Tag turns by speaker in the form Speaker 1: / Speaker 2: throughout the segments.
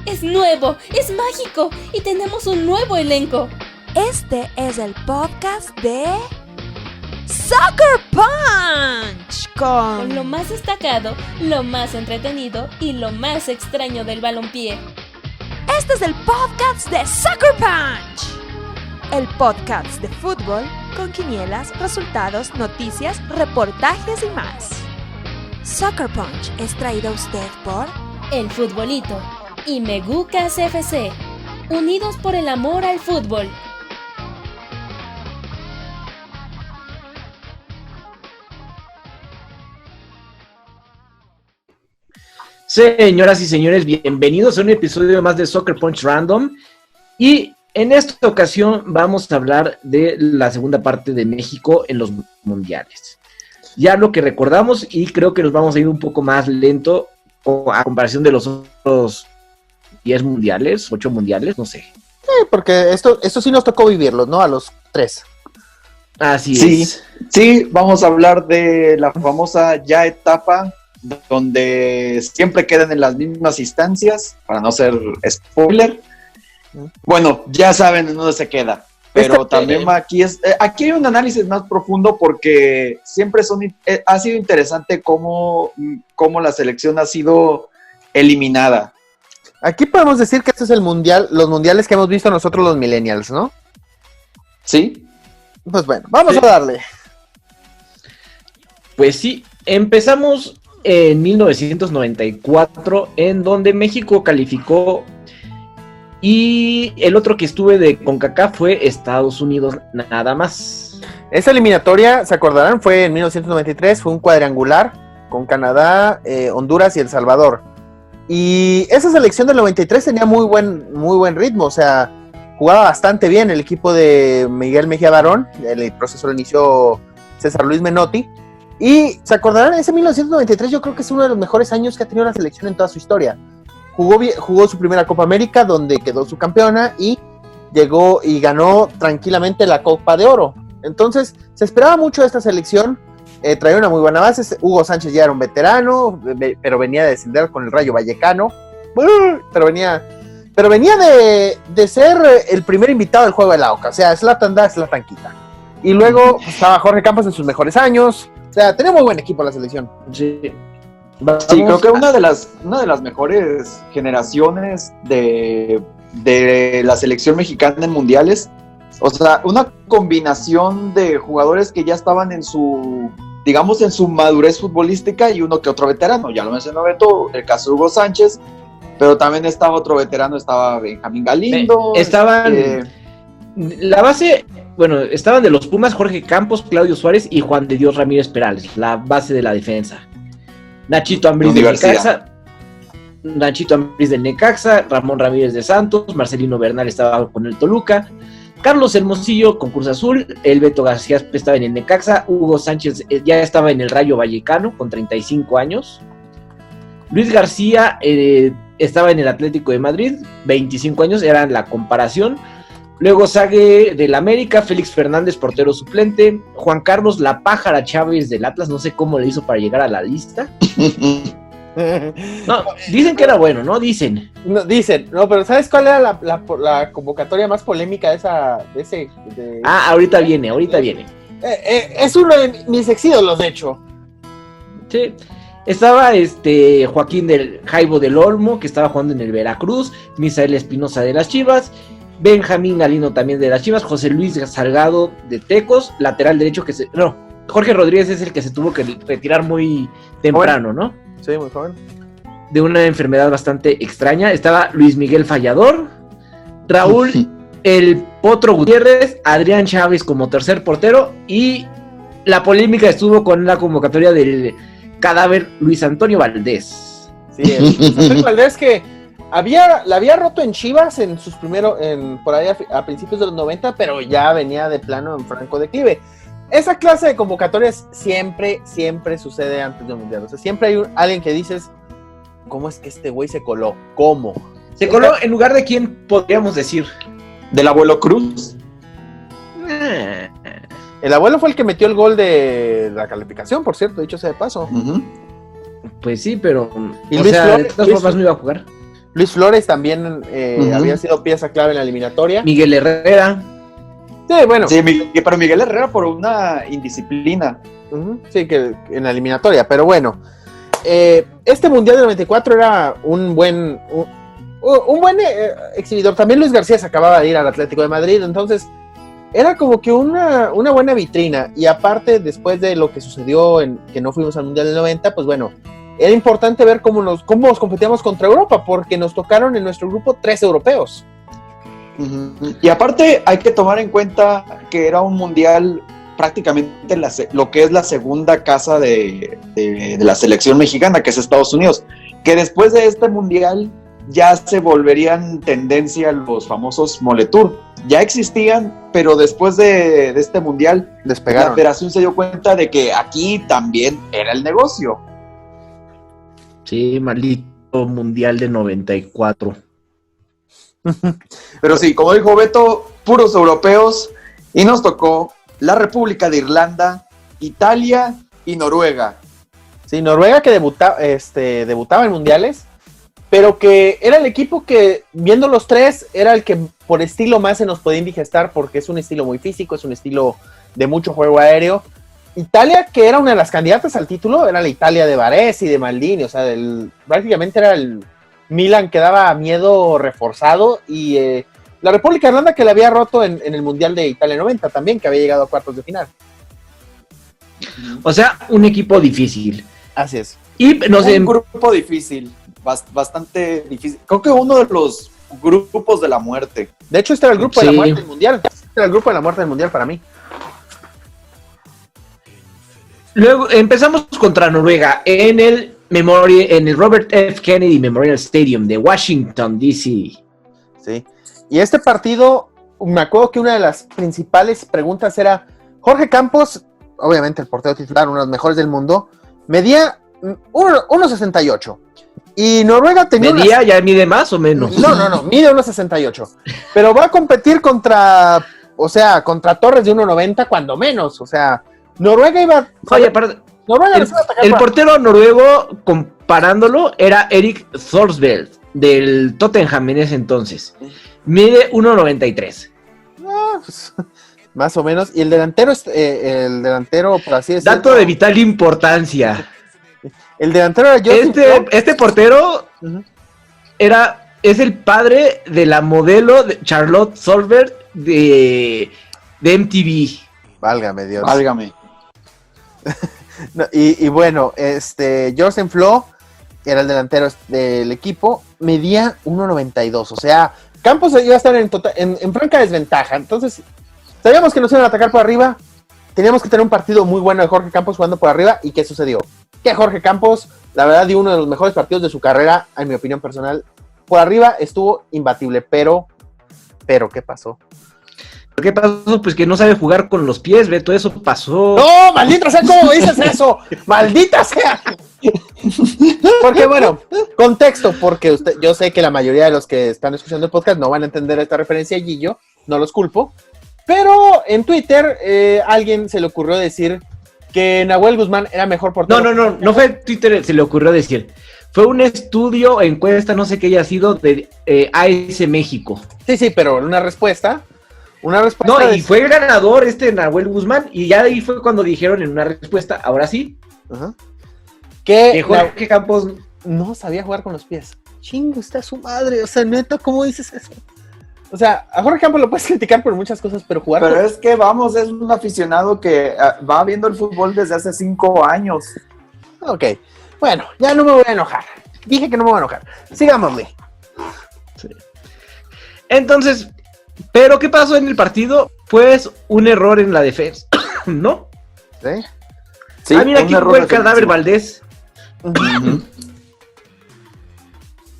Speaker 1: Es nuevo, es mágico y tenemos un nuevo elenco.
Speaker 2: Este es el podcast de Soccer Punch
Speaker 1: Con lo más destacado, lo más entretenido y lo más extraño del balompié.
Speaker 2: Este es el podcast de Soccer Punch, el podcast de fútbol con quinielas, resultados, noticias, reportajes y más. Soccer Punch es traído a usted por
Speaker 1: El Futbolito y Megucas FC, unidos por el amor al fútbol.
Speaker 3: Señoras y señores, bienvenidos a un episodio más de Soccer Punch Random. Y en esta ocasión vamos a hablar de la segunda parte de México en los mundiales. Ya lo que recordamos, y creo que nos vamos a ir un poco más lento a comparación de los otros 10 mundiales, 8 mundiales, no sé.
Speaker 4: Porque esto sí nos tocó vivirlo, ¿no? A los 3.
Speaker 3: Así es.
Speaker 5: Sí, vamos a hablar de la famosa ya etapa donde siempre quedan en las mismas instancias, para no ser spoiler. Bueno, ya saben en dónde se queda, pero también aquí hay un análisis más profundo porque siempre ha sido interesante cómo la selección ha sido eliminada.
Speaker 4: Aquí podemos decir que este es el mundial, los mundiales que hemos visto nosotros los millennials, ¿no?
Speaker 5: ¿Sí?
Speaker 4: Pues bueno, vamos a darle.
Speaker 3: Pues sí, empezamos en 1994, en donde México calificó, y el otro que estuve de CONCACAF fue Estados Unidos, nada más.
Speaker 4: Esa eliminatoria, se acordarán, fue en 1993, fue un cuadrangular con Canadá, Honduras y El Salvador. Y esa selección del 93 tenía muy buen ritmo, o sea, jugaba bastante bien el equipo de Miguel Mejía Barón, el proceso lo inició César Luis Menotti. Y se acordarán, ese 1993 yo creo que es uno de los mejores años que ha tenido la selección en toda su historia. Jugó su primera Copa América, donde quedó subcampeona, y llegó y ganó tranquilamente la Copa de Oro. Entonces, se esperaba mucho de esta selección, traía una muy buena base. Hugo Sánchez ya era un veterano, pero venía de descender con el Rayo Vallecano, pero venía de ser el primer invitado del juego de la OCA, o sea, Zlatan da, Zlatan quita. Y luego estaba Jorge Campos en sus mejores años. O sea, tenía muy buen equipo la selección.
Speaker 3: Sí,
Speaker 5: creo que una de las mejores generaciones de la selección mexicana en mundiales. O sea, una combinación de jugadores que ya estaban en su madurez futbolística y uno que otro veterano. Ya lo mencionó Beto, el caso de Hugo Sánchez, pero también estaba otro veterano, estaba Benjamín Galindo.
Speaker 3: La base, bueno, estaban de los Pumas Jorge Campos, Claudio Suárez y Juan de Dios Ramírez Perales, la base de la defensa. Nachito Ambriz del Necaxa, Ramón Ramírez de Santos, Marcelino Bernal estaba con el Toluca, Carlos Hermosillo con Cruz Azul, el Beto García estaba en el Necaxa, Hugo Sánchez ya estaba en el Rayo Vallecano con 35 años, Luis García estaba en el Atlético de Madrid, 25 años, eran la comparación. Luego Sague del América, Félix Fernández, portero suplente, Juan Carlos La Pájara Chávez del Atlas, no sé cómo le hizo para llegar a la lista. No, dicen que era bueno, ¿no? Dicen,
Speaker 4: pero ¿sabes cuál era la convocatoria más polémica de ese?
Speaker 3: Ahorita viene.
Speaker 4: Es uno de mis exídolos, de hecho.
Speaker 3: Sí. Estaba Joaquín del Jaibo del Olmo, que estaba jugando en el Veracruz, Misael Espinosa de las Chivas, Benjamín Galindo también de las Chivas, José Luis Salgado de Tecos, lateral derecho Jorge Rodríguez es el que se tuvo que retirar muy temprano, ¿no?
Speaker 4: Sí, muy joven.
Speaker 3: De una enfermedad bastante extraña. Estaba Luis Miguel Fallador, Raúl El Potro Gutiérrez, Adrián Chávez como tercer portero, y la polémica estuvo con la convocatoria del cadáver Luis Antonio Valdés.
Speaker 4: Sí, Luis Antonio Valdés que la había roto en Chivas por ahí a principios de los 90, pero ya venía de plano en franco declive. Esa clase de convocatorias siempre sucede antes del mundial. O sea, siempre hay alguien que dices, ¿cómo es que este güey se coló? ¿Cómo?
Speaker 3: Se coló en lugar de quién podríamos decir.
Speaker 5: ¿Del Abuelo Cruz?
Speaker 4: El Abuelo fue el que metió el gol de la calificación, por cierto, dicho sea de paso.
Speaker 5: Uh-huh.
Speaker 3: Pues sí, pero
Speaker 4: ¿Y Luis Flores?
Speaker 3: de todas formas no iba a jugar.
Speaker 4: Luis Flores también había sido pieza clave en la eliminatoria.
Speaker 3: Miguel Herrera.
Speaker 4: Sí, bueno.
Speaker 5: Sí, pero Miguel Herrera por una indisciplina.
Speaker 4: Sí, que en la eliminatoria, pero bueno. Este Mundial del 94 era un buen exhibidor. También Luis García se acababa de ir al Atlético de Madrid, entonces era como que una buena vitrina. Y aparte, después de lo que sucedió que no fuimos al Mundial del 90, pues bueno, era importante ver cómo nos competíamos contra Europa, porque nos tocaron en nuestro grupo 3 europeos.
Speaker 5: Y aparte hay que tomar en cuenta que era un mundial prácticamente lo que es la segunda casa de la selección mexicana, que es Estados Unidos, que después de este mundial ya se volverían tendencia los famosos Moletour. Ya existían, pero después de este mundial
Speaker 4: despegaron.
Speaker 5: La federación se dio cuenta de que aquí también era el negocio.
Speaker 3: Sí, maldito mundial de 94.
Speaker 5: Pero sí, como dijo Beto, puros europeos, y nos tocó la República de Irlanda, Italia y Noruega.
Speaker 4: Sí, Noruega que debutaba en mundiales, pero que era el equipo que, viendo los tres, era el que por estilo más se nos podía indigestar, porque es un estilo muy físico, es un estilo de mucho juego aéreo. Italia, que era una de las candidatas al título, era la Italia de Baresi y de Maldini, o sea, prácticamente era el Milan que daba miedo reforzado, y la República de Irlanda que le había roto en el Mundial de Italia 90 también, que había llegado a cuartos de final.
Speaker 3: O sea, un equipo difícil.
Speaker 4: Así es.
Speaker 3: Y no sé,
Speaker 5: Un grupo difícil, bastante difícil. Creo que uno de los grupos de la muerte.
Speaker 4: De hecho, este era el grupo de
Speaker 3: Sí.
Speaker 4: la muerte del Mundial. Este era el grupo de la muerte del Mundial para mí.
Speaker 3: luego empezamos contra Noruega en el Robert F. Kennedy Memorial Stadium de Washington, D.C.
Speaker 4: Sí. Y este partido, me acuerdo que una de las principales preguntas era, Jorge Campos, obviamente el portero titular, uno de los mejores del mundo, medía 1.68. Y Noruega tenía
Speaker 3: ¿Ya mide más o menos?
Speaker 4: No, mide 1.68. Pero va a competir contra Torres de 1.90 cuando menos. O sea, Noruega iba...
Speaker 3: Oye, aparte, el portero noruego, comparándolo, era Erik Thorsveld, del Tottenham en ese entonces. Mide 1.93.
Speaker 4: Pues, más o menos. Y el delantero, por así decirlo...
Speaker 3: Dato de vital importancia.
Speaker 4: El delantero era
Speaker 3: este portero es el padre de la modelo de Charlotte Solberg de MTV.
Speaker 4: Válgame Dios.
Speaker 5: Válgame.
Speaker 4: No, y bueno, Jorgen Flo era el delantero del equipo, medía 1.92, o sea, Campos iba a estar en franca desventaja. Entonces, sabíamos que nos iban a atacar por arriba, teníamos que tener un partido muy bueno de Jorge Campos jugando por arriba. ¿Y qué sucedió? Que Jorge Campos, la verdad, dio uno de los mejores partidos de su carrera, en mi opinión personal. Por arriba estuvo imbatible, pero ¿qué pasó?
Speaker 3: ¿Qué pasó? Pues que no sabe jugar con los pies, Beto, eso pasó.
Speaker 4: ¡No, maldita sea! ¿Cómo dices eso? ¡Maldita sea! Porque bueno, contexto, porque yo sé que la mayoría de los que están escuchando el podcast no van a entender esta referencia a Gillo, no los culpo, pero en Twitter alguien se le ocurrió decir que Nahuel Guzmán era mejor portero.
Speaker 3: No fue Twitter, se le ocurrió decir. Fue un estudio, encuesta, no sé qué haya sido, de AS México.
Speaker 4: Sí, pero una respuesta.
Speaker 3: No, y fue el ganador Nahuel Guzmán, y ya ahí fue cuando dijeron en una respuesta, ahora sí, que Jorge Campos
Speaker 4: no sabía jugar con los pies. Chingo, está su madre, o sea, neta, ¿cómo dices eso? O sea, a Jorge Campos lo puedes criticar por muchas cosas, pero jugar...
Speaker 5: Pero es que, es un aficionado que va viendo el fútbol desde hace 5 años.
Speaker 4: Ok, bueno, ya no me voy a enojar. Dije que no me voy a enojar. Sigámosle.
Speaker 3: Sí. Entonces... ¿Pero qué pasó en el partido? Pues un error en la defensa, ¿no?
Speaker 4: Sí,
Speaker 3: mira, aquí jugó el cadáver Valdés.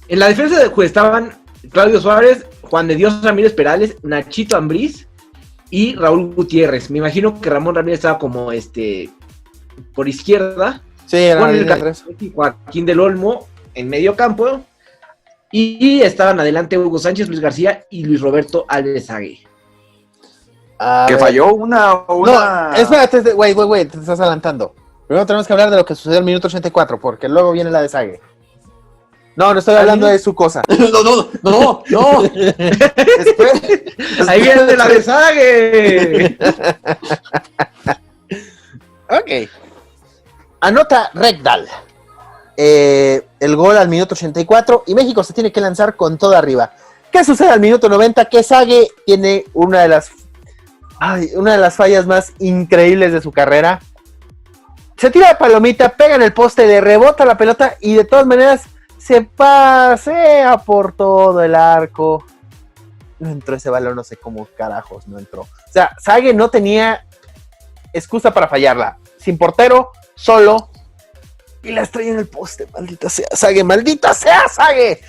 Speaker 3: En la defensa estaban Claudio Suárez, Juan de Dios Ramírez Perales, Nachito Ambriz y Raúl Gutiérrez. Me imagino que Ramón Ramírez estaba como por izquierda.
Speaker 4: Sí, era
Speaker 3: el Joaquín del Olmo en medio campo. Y estaban adelante Hugo Sánchez, Luis García y Luis Roberto Alvesague.
Speaker 5: Que falló una...
Speaker 4: No, espérate, güey, te estás adelantando. Primero tenemos que hablar de lo que sucedió en el minuto 84, porque luego viene la de Sague. No estoy hablando de su cosa.
Speaker 5: No.
Speaker 3: Ahí viene la de Sague.
Speaker 4: Ok. Anota Rekdal. El gol al minuto 84 y México se tiene que lanzar con todo arriba. ¿Qué sucede al minuto 90? Que Sague tiene una de las fallas más increíbles de su carrera. Se tira de palomita, pega en el poste, le rebota la pelota y de todas maneras se pasea por todo el arco. No entró ese balón, no sé cómo carajos no entró. O sea, Sague no tenía excusa para fallarla. Sin portero, solo. Y la estrella en el poste, maldita sea Sague.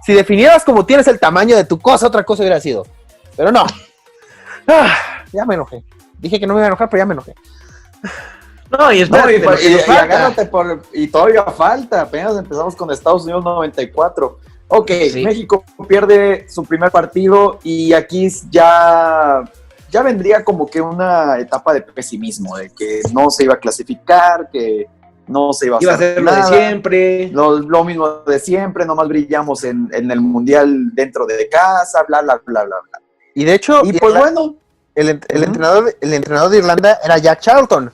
Speaker 4: Si definieras como tienes el tamaño de tu cosa, otra cosa hubiera sido. Pero no. Ya me enojé. Dije que no me iba a enojar, pero ya me enojé.
Speaker 3: No, y espérate,
Speaker 5: y agárrate y todavía falta. Apenas empezamos con Estados Unidos 94. Ok, sí. México pierde su primer partido y aquí ya vendría como que una etapa de pesimismo, de que no se iba a clasificar, que no se iba a
Speaker 3: hacer nada, lo de siempre.
Speaker 5: Lo mismo de siempre, nomás brillamos en el Mundial dentro de casa, bla, bla, bla, bla, bla.
Speaker 4: Y de hecho,
Speaker 5: y pues bueno,
Speaker 4: el entrenador de Irlanda era Jack Charlton,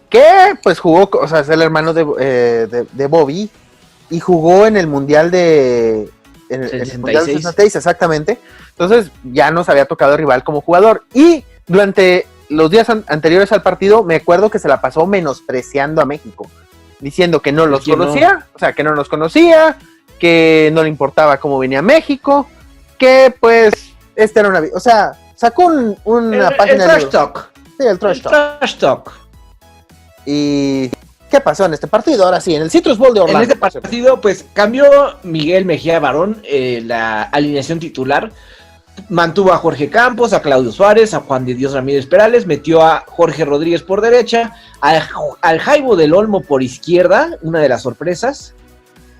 Speaker 4: que pues jugó, o sea, es el hermano de Bobby, y jugó en el Mundial de... En el Mundial 66, exactamente. Entonces ya nos había tocado rival como jugador. Y durante los días anteriores al partido, me acuerdo que se la pasó menospreciando a México, diciendo que no los conocía, o sea, que no nos conocía, que no le importaba cómo venía México, que pues era una... O sea, sacó una página
Speaker 3: de... El trash talk.
Speaker 4: Sí, el trash talk. Y... ¿qué pasó en este partido? Ahora sí, en el Citrus Bowl de Orlando.
Speaker 3: En este partido, pues, cambió Miguel Mejía Barón la alineación titular. Mantuvo a Jorge Campos, a Claudio Suárez, a Juan de Dios Ramírez Perales, metió a Jorge Rodríguez por derecha, al Jaibo del Olmo por izquierda, una de las sorpresas.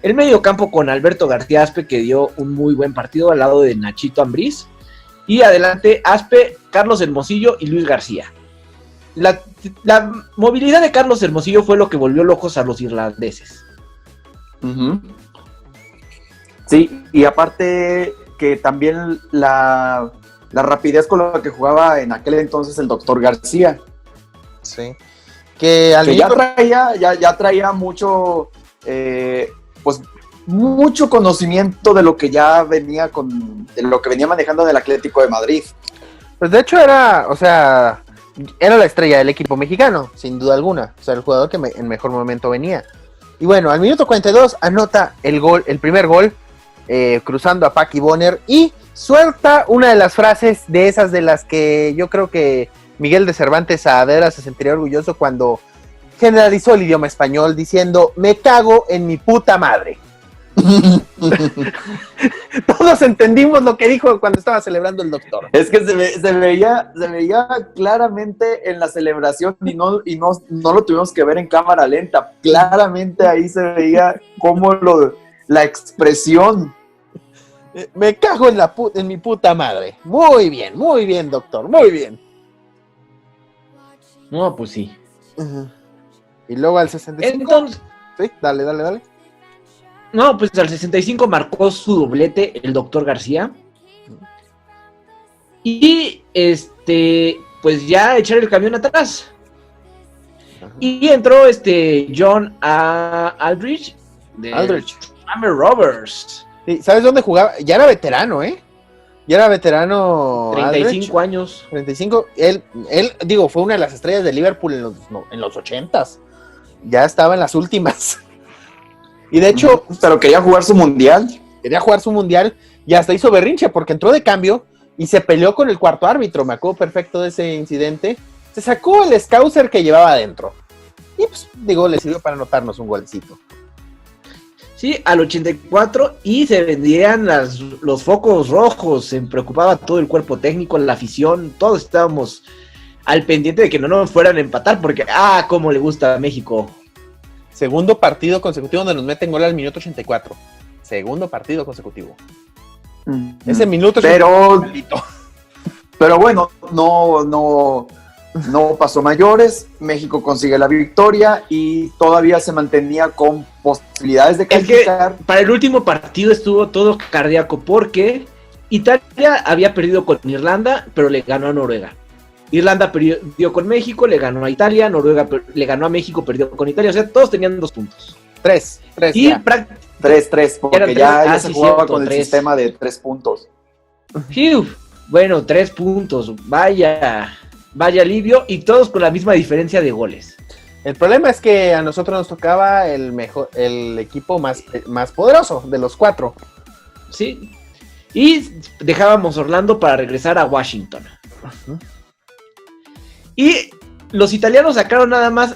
Speaker 3: El medio campo con Alberto García Aspe, que dio un muy buen partido al lado de Nachito Ambriz. Y adelante Aspe, Carlos Hermosillo y Luis García. La movilidad de Carlos Hermosillo fue lo que volvió locos a los irlandeses.
Speaker 5: Uh-huh. Sí, y aparte que también la rapidez con la que jugaba en aquel entonces el doctor García.
Speaker 4: Sí. Que
Speaker 5: ya traía mucho, pues mucho conocimiento de lo que ya venía de lo que venía manejando en el Atlético de Madrid.
Speaker 4: Pues de hecho era la estrella del equipo mexicano, sin duda alguna. O sea, el jugador que en mejor momento venía. Y bueno, al minuto 42 anota el primer gol, cruzando a Paqui Bonner, y suelta una de las frases de esas de las que yo creo que Miguel de Cervantes Saavedra se sentiría orgulloso cuando generalizó el idioma español diciendo: me cago en mi puta madre. Todos entendimos lo que dijo cuando estaba celebrando el doctor.
Speaker 5: Es que se veía claramente en la celebración y no lo tuvimos que ver en cámara lenta. Claramente ahí se veía como la expresión.
Speaker 4: Me cago en mi puta madre. Muy bien, doctor, muy bien.
Speaker 3: No, pues sí.
Speaker 4: Uh-huh. Y luego al 65.
Speaker 3: Entonces,
Speaker 4: sí, dale.
Speaker 3: No, pues al 65 marcó su doblete el doctor García. Y pues ya echar el camión atrás. Uh-huh. Y entró John Aldridge de Hammer Rovers.
Speaker 4: Sí, ¿sabes dónde jugaba? Ya era veterano, Ya era veterano.
Speaker 3: 35
Speaker 4: Aldridge.
Speaker 3: años.
Speaker 4: 35. Él, fue una de las estrellas de Liverpool en los 80s. Ya estaba en las últimas. Y de hecho...
Speaker 5: Pero quería jugar su mundial.
Speaker 4: Y hasta hizo berrinche porque entró de cambio y se peleó con el cuarto árbitro. Me acuerdo perfecto de ese incidente. Se sacó el scouser que llevaba adentro. Y pues, le sirvió para anotarnos un golecito.
Speaker 3: Sí, al 84, y se vendían los focos rojos. Se preocupaba todo el cuerpo técnico, la afición. Todos estábamos al pendiente de que no nos fueran a empatar porque, cómo le gusta a México.
Speaker 4: Segundo partido consecutivo donde nos meten gol al minuto 84. Segundo partido consecutivo. Ese minuto...
Speaker 5: Pero bueno, no no pasó mayores, México consigue la victoria y todavía se mantenía con posibilidades de
Speaker 3: Es que
Speaker 5: calificar.
Speaker 3: para el último partido estuvo todo cardíaco porque Italia había perdido con Irlanda, pero le ganó a Noruega. Irlanda perdió con México, le ganó a Italia, Noruega le ganó a México, perdió con Italia, o sea, todos tenían 2 puntos.
Speaker 4: 3
Speaker 3: Y
Speaker 4: ya.
Speaker 5: 3-3, porque
Speaker 3: Eran
Speaker 5: ya
Speaker 3: tres,
Speaker 5: se
Speaker 3: sí,
Speaker 5: jugaba
Speaker 3: cierto,
Speaker 5: con el
Speaker 3: 3.
Speaker 5: sistema de 3 puntos.
Speaker 3: Fiu, bueno, 3 puntos, vaya alivio, y todos con la misma diferencia de goles.
Speaker 4: El problema es que a nosotros nos tocaba el equipo más poderoso de los 4.
Speaker 3: Sí. Y dejábamos Orlando para regresar a Washington.
Speaker 4: Uh-huh.
Speaker 3: Y los italianos sacaron nada más.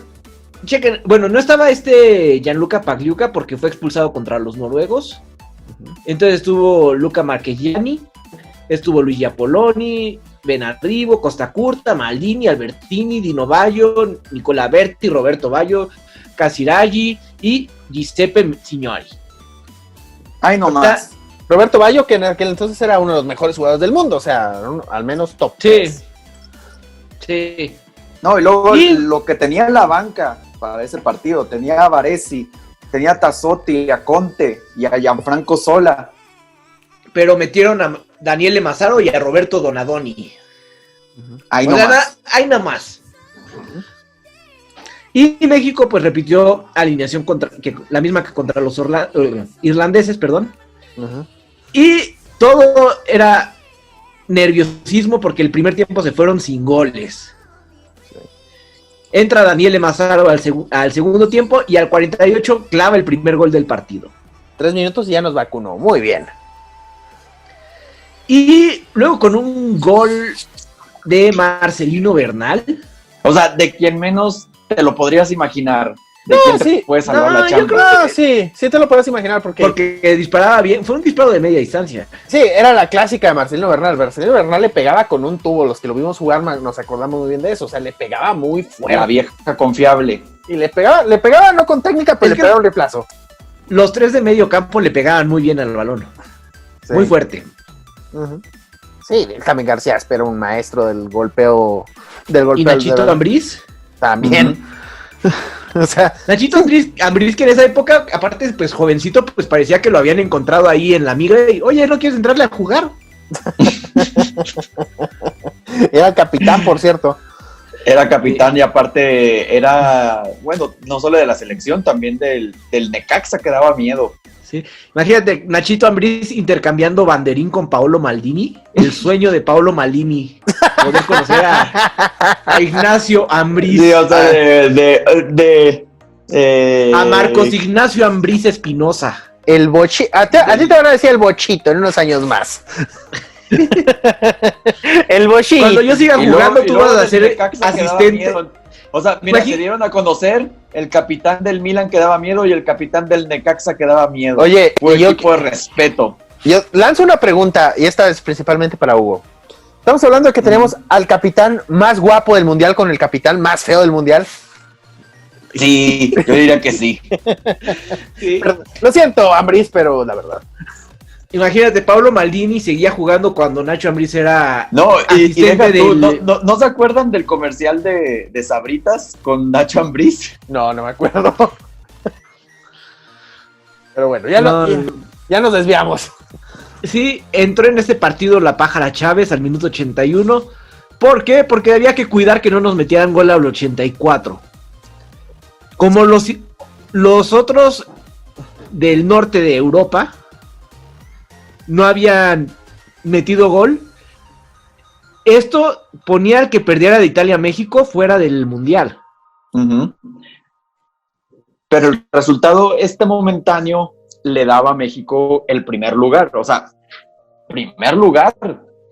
Speaker 3: Chequen, bueno, no estaba Gianluca Pagliuca porque fue expulsado contra los noruegos.
Speaker 4: Uh-huh.
Speaker 3: Entonces estuvo Luca Marchegiani, estuvo Luigi Apoloni, Benarrivo, Costa Curta, Maldini, Albertini, Dino Baggio, Nicola Berti, Roberto Baggio, Casiraghi y Giuseppe Signori.
Speaker 5: Ay, no más.
Speaker 4: Roberto Baggio, que en aquel entonces era uno de los mejores jugadores del mundo, o sea, al menos top 3.
Speaker 3: Sí.
Speaker 5: No, y luego lo que tenía en la banca para ese partido, tenía a Baresi, tenía a Tassotti, a Conte y a Gianfranco Sola.
Speaker 3: Pero metieron a Daniele Mazzaro y a Roberto Donadoni.
Speaker 5: Ahí
Speaker 3: O
Speaker 5: no
Speaker 3: sea,
Speaker 5: más.
Speaker 3: ahí nada más. Y México pues repitió alineación la misma que contra los irlandeses, perdón.
Speaker 4: Uh-huh.
Speaker 3: Y todo era nerviosismo porque el primer tiempo se fueron sin goles. Entra Daniele Mazzaro al segundo tiempo y al 48 clava el primer gol del partido.
Speaker 4: 3 minutos y ya nos vacunó. Muy bien.
Speaker 3: Y luego con un gol de Marcelino Bernal.
Speaker 5: O sea, de quien menos te lo podrías imaginar. De
Speaker 4: No,
Speaker 5: quién te
Speaker 4: sí.
Speaker 5: puede salvar
Speaker 3: No,
Speaker 5: la
Speaker 3: yo
Speaker 5: chamba.
Speaker 3: creo-
Speaker 4: No, sí te lo puedes imaginar
Speaker 3: Porque disparaba bien. Fue un disparo de media distancia.
Speaker 4: Sí, era la clásica de Marcelino Bernal. Marcelino Bernal le pegaba con un tubo. Los que lo vimos jugar nos acordamos muy bien de eso. O sea, le pegaba muy
Speaker 5: La
Speaker 4: fuerte.
Speaker 5: vieja confiable.
Speaker 4: Y le pegaba no con técnica, pero
Speaker 3: Es
Speaker 4: le
Speaker 3: que-
Speaker 4: pegaba un reemplazo.
Speaker 3: Los 3 de medio campo le pegaban muy bien al balón.
Speaker 4: Sí.
Speaker 3: Muy fuerte.
Speaker 4: Uh-huh. Sí, Jaime García espera un maestro del golpeo.
Speaker 3: Y Nachito Ambriz.
Speaker 4: También. O sea,
Speaker 3: Nachito Ambriz que en esa época, aparte, pues jovencito, pues parecía que lo habían encontrado ahí en la migra y, oye, ¿no quieres entrarle a jugar?
Speaker 4: era capitán, por cierto.
Speaker 5: Era capitán y aparte era, bueno, no solo de la selección, también del Necaxa, que daba miedo.
Speaker 3: Sí. Imagínate, Nachito Ambriz intercambiando banderín con Paolo Maldini. El sueño de Paolo Maldini. Poder conocer a Ignacio Ambriz.
Speaker 5: Sí, o sea,
Speaker 3: A Marcos Ignacio Ambriz Espinosa.
Speaker 4: El bochito. A ti te van a decir el bochito en unos años más. El bochito.
Speaker 3: Cuando yo siga
Speaker 5: Y
Speaker 3: jugando, tú
Speaker 5: luego
Speaker 3: vas a
Speaker 5: del
Speaker 3: ser
Speaker 5: Necaxa que daba
Speaker 3: asistente.
Speaker 5: miedo. O sea, mira,
Speaker 3: Imagi-
Speaker 5: se dieron a conocer el capitán del Milan que daba miedo y el capitán del Necaxa que daba miedo.
Speaker 4: Oye,
Speaker 5: Fue
Speaker 4: y yo
Speaker 5: equipo de respeto.
Speaker 4: lanzo una pregunta, y esta es principalmente para Hugo. Estamos hablando de que tenemos al capitán más guapo del mundial con el capitán más feo del mundial.
Speaker 5: Sí, yo diría que sí.
Speaker 3: Sí.
Speaker 4: Lo siento, Ambriz, pero la verdad.
Speaker 3: Imagínate, Paolo Maldini seguía jugando cuando Nacho Ambriz era
Speaker 5: No, y
Speaker 3: asistente
Speaker 5: deja tú,
Speaker 3: del...
Speaker 5: ¿no se acuerdan del comercial de Sabritas con Nacho Ambriz?
Speaker 4: No me acuerdo. Pero bueno,
Speaker 3: No.
Speaker 4: ya nos desviamos.
Speaker 3: Sí, entró en este partido la Pájara Chávez al minuto 81. ¿Por qué? Porque había que cuidar que no nos metieran gol al 84. Como los otros del norte de Europa no habían metido gol, esto ponía al que perdiera de Italia a México fuera del Mundial.
Speaker 5: Uh-huh. Pero el resultado momentáneo le daba a México el primer lugar. O sea, primer lugar.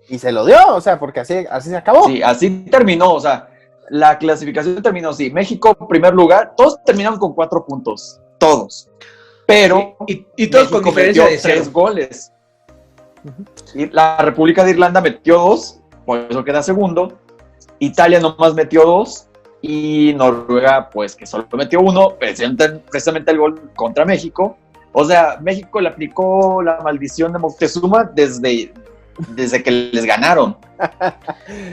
Speaker 4: Y se lo dio, o sea, porque así se acabó.
Speaker 5: Sí, así terminó. O sea, la clasificación terminó así. México, primer lugar. Todos terminaron con 4 puntos. Todos. Pero
Speaker 3: Y todos con
Speaker 5: México
Speaker 3: diferencia
Speaker 5: metió
Speaker 3: de 0.
Speaker 5: 3 goles. Y la República de Irlanda metió 2, por eso queda segundo. Italia nomás metió 2. Y Noruega, pues que solo metió 1, precisamente el gol contra México. O sea, México le aplicó la maldición de Moctezuma desde desde que les ganaron.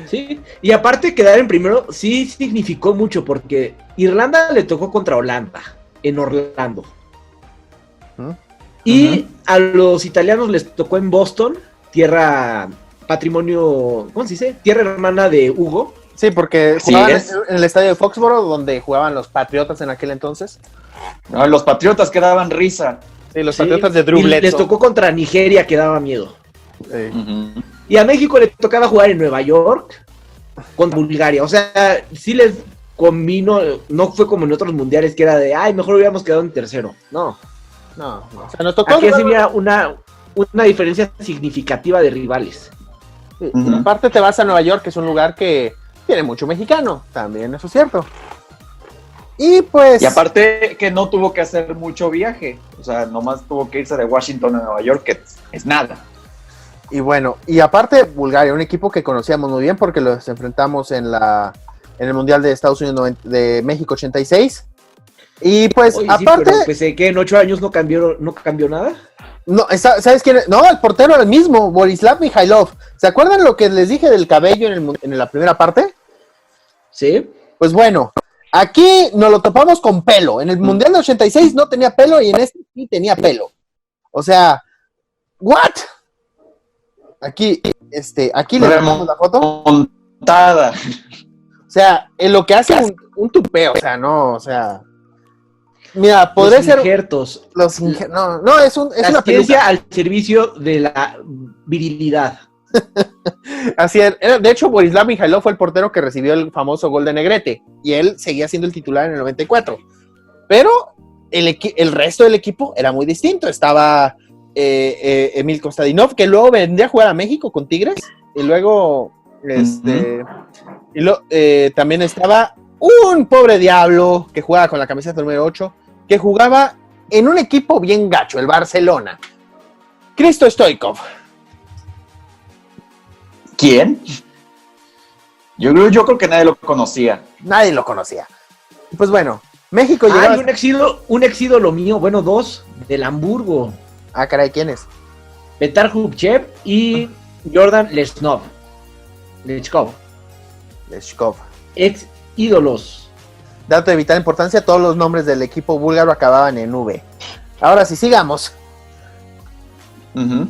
Speaker 3: Sí, y aparte quedar en primero sí significó mucho porque Irlanda le tocó contra Holanda en Orlando. Y a los italianos les tocó en Boston, tierra patrimonio, ¿cómo se dice? Tierra hermana de Hugo.
Speaker 4: Sí, porque
Speaker 5: Sí,
Speaker 4: jugaban
Speaker 5: es.
Speaker 4: en el estadio de Foxborough, donde jugaban los Patriotas en aquel entonces.
Speaker 5: No, los Patriotas que daban risa.
Speaker 4: Sí, los
Speaker 3: Sí,
Speaker 4: Patriotas de Drew
Speaker 3: y les
Speaker 4: Bledsoe.
Speaker 3: tocó contra Nigeria, que daba miedo.
Speaker 4: Sí.
Speaker 5: Ujú.
Speaker 3: Y a México le tocaba jugar en Nueva York contra Bulgaria. O sea, sí les combino, no fue como en otros mundiales que era de, ay, mejor hubiéramos quedado en tercero. No,
Speaker 4: No, o sea, nos tocó.
Speaker 3: aquí sí había una diferencia significativa de rivales.
Speaker 4: Sí,
Speaker 5: Ujú.
Speaker 4: y aparte te vas a Nueva York, que es un lugar que tiene mucho mexicano, también eso es cierto. Y pues...
Speaker 5: Y aparte que no tuvo que hacer mucho viaje. O sea, nomás tuvo que irse de Washington a Nueva York, que es nada.
Speaker 4: Y bueno, y aparte Bulgaria, un equipo que conocíamos muy bien porque los enfrentamos en el Mundial de Estados Unidos de México 86. Y pues
Speaker 3: Oye,
Speaker 4: aparte...
Speaker 3: sí, pero pues, que en 8 años no cambió nada.
Speaker 4: No, ¿sabes quién? No, el portero era el mismo, Borislav Mikhailov. ¿Se acuerdan lo que les dije del cabello en la primera parte?
Speaker 3: Sí.
Speaker 4: Pues bueno, aquí nos lo topamos con pelo. En el Mundial de 86 no tenía pelo y en este sí tenía pelo. O sea, ¿what? Aquí le damos la foto.
Speaker 5: Montada.
Speaker 4: O sea, en lo que hace un tupeo, o sea, no, o sea... Mira, podría
Speaker 3: Los
Speaker 4: ser...
Speaker 3: injertos.
Speaker 4: No, es
Speaker 3: La
Speaker 4: una
Speaker 3: ciencia
Speaker 4: peluca.
Speaker 3: al servicio de la virilidad.
Speaker 4: Así es. De hecho, Borislav Mikhailov fue el portero que recibió el famoso gol de Negrete. Y él seguía siendo el titular en el 94. Pero el resto del equipo era muy distinto. Estaba Emil Kostadinov, que luego vendría a jugar a México con Tigres. Y luego también estaba un pobre diablo que jugaba con la camiseta número 8, que jugaba en un equipo bien gacho, el Barcelona. Hristo Stoichkov.
Speaker 5: ¿Quién? Yo creo que nadie lo conocía.
Speaker 4: Nadie lo conocía. Pues bueno, México llegó.
Speaker 3: Hay un ex ídolo mío, bueno, dos, del Hamburgo.
Speaker 4: Ah, caray, ¿quién es?
Speaker 3: Petar Hubchev y Jordan Lechkov.
Speaker 4: Lechkov.
Speaker 3: Ex ídolos.
Speaker 4: Dato de vital importancia, todos los nombres del equipo búlgaro acababan en V. Ahora sí, sigamos.
Speaker 5: Ujú.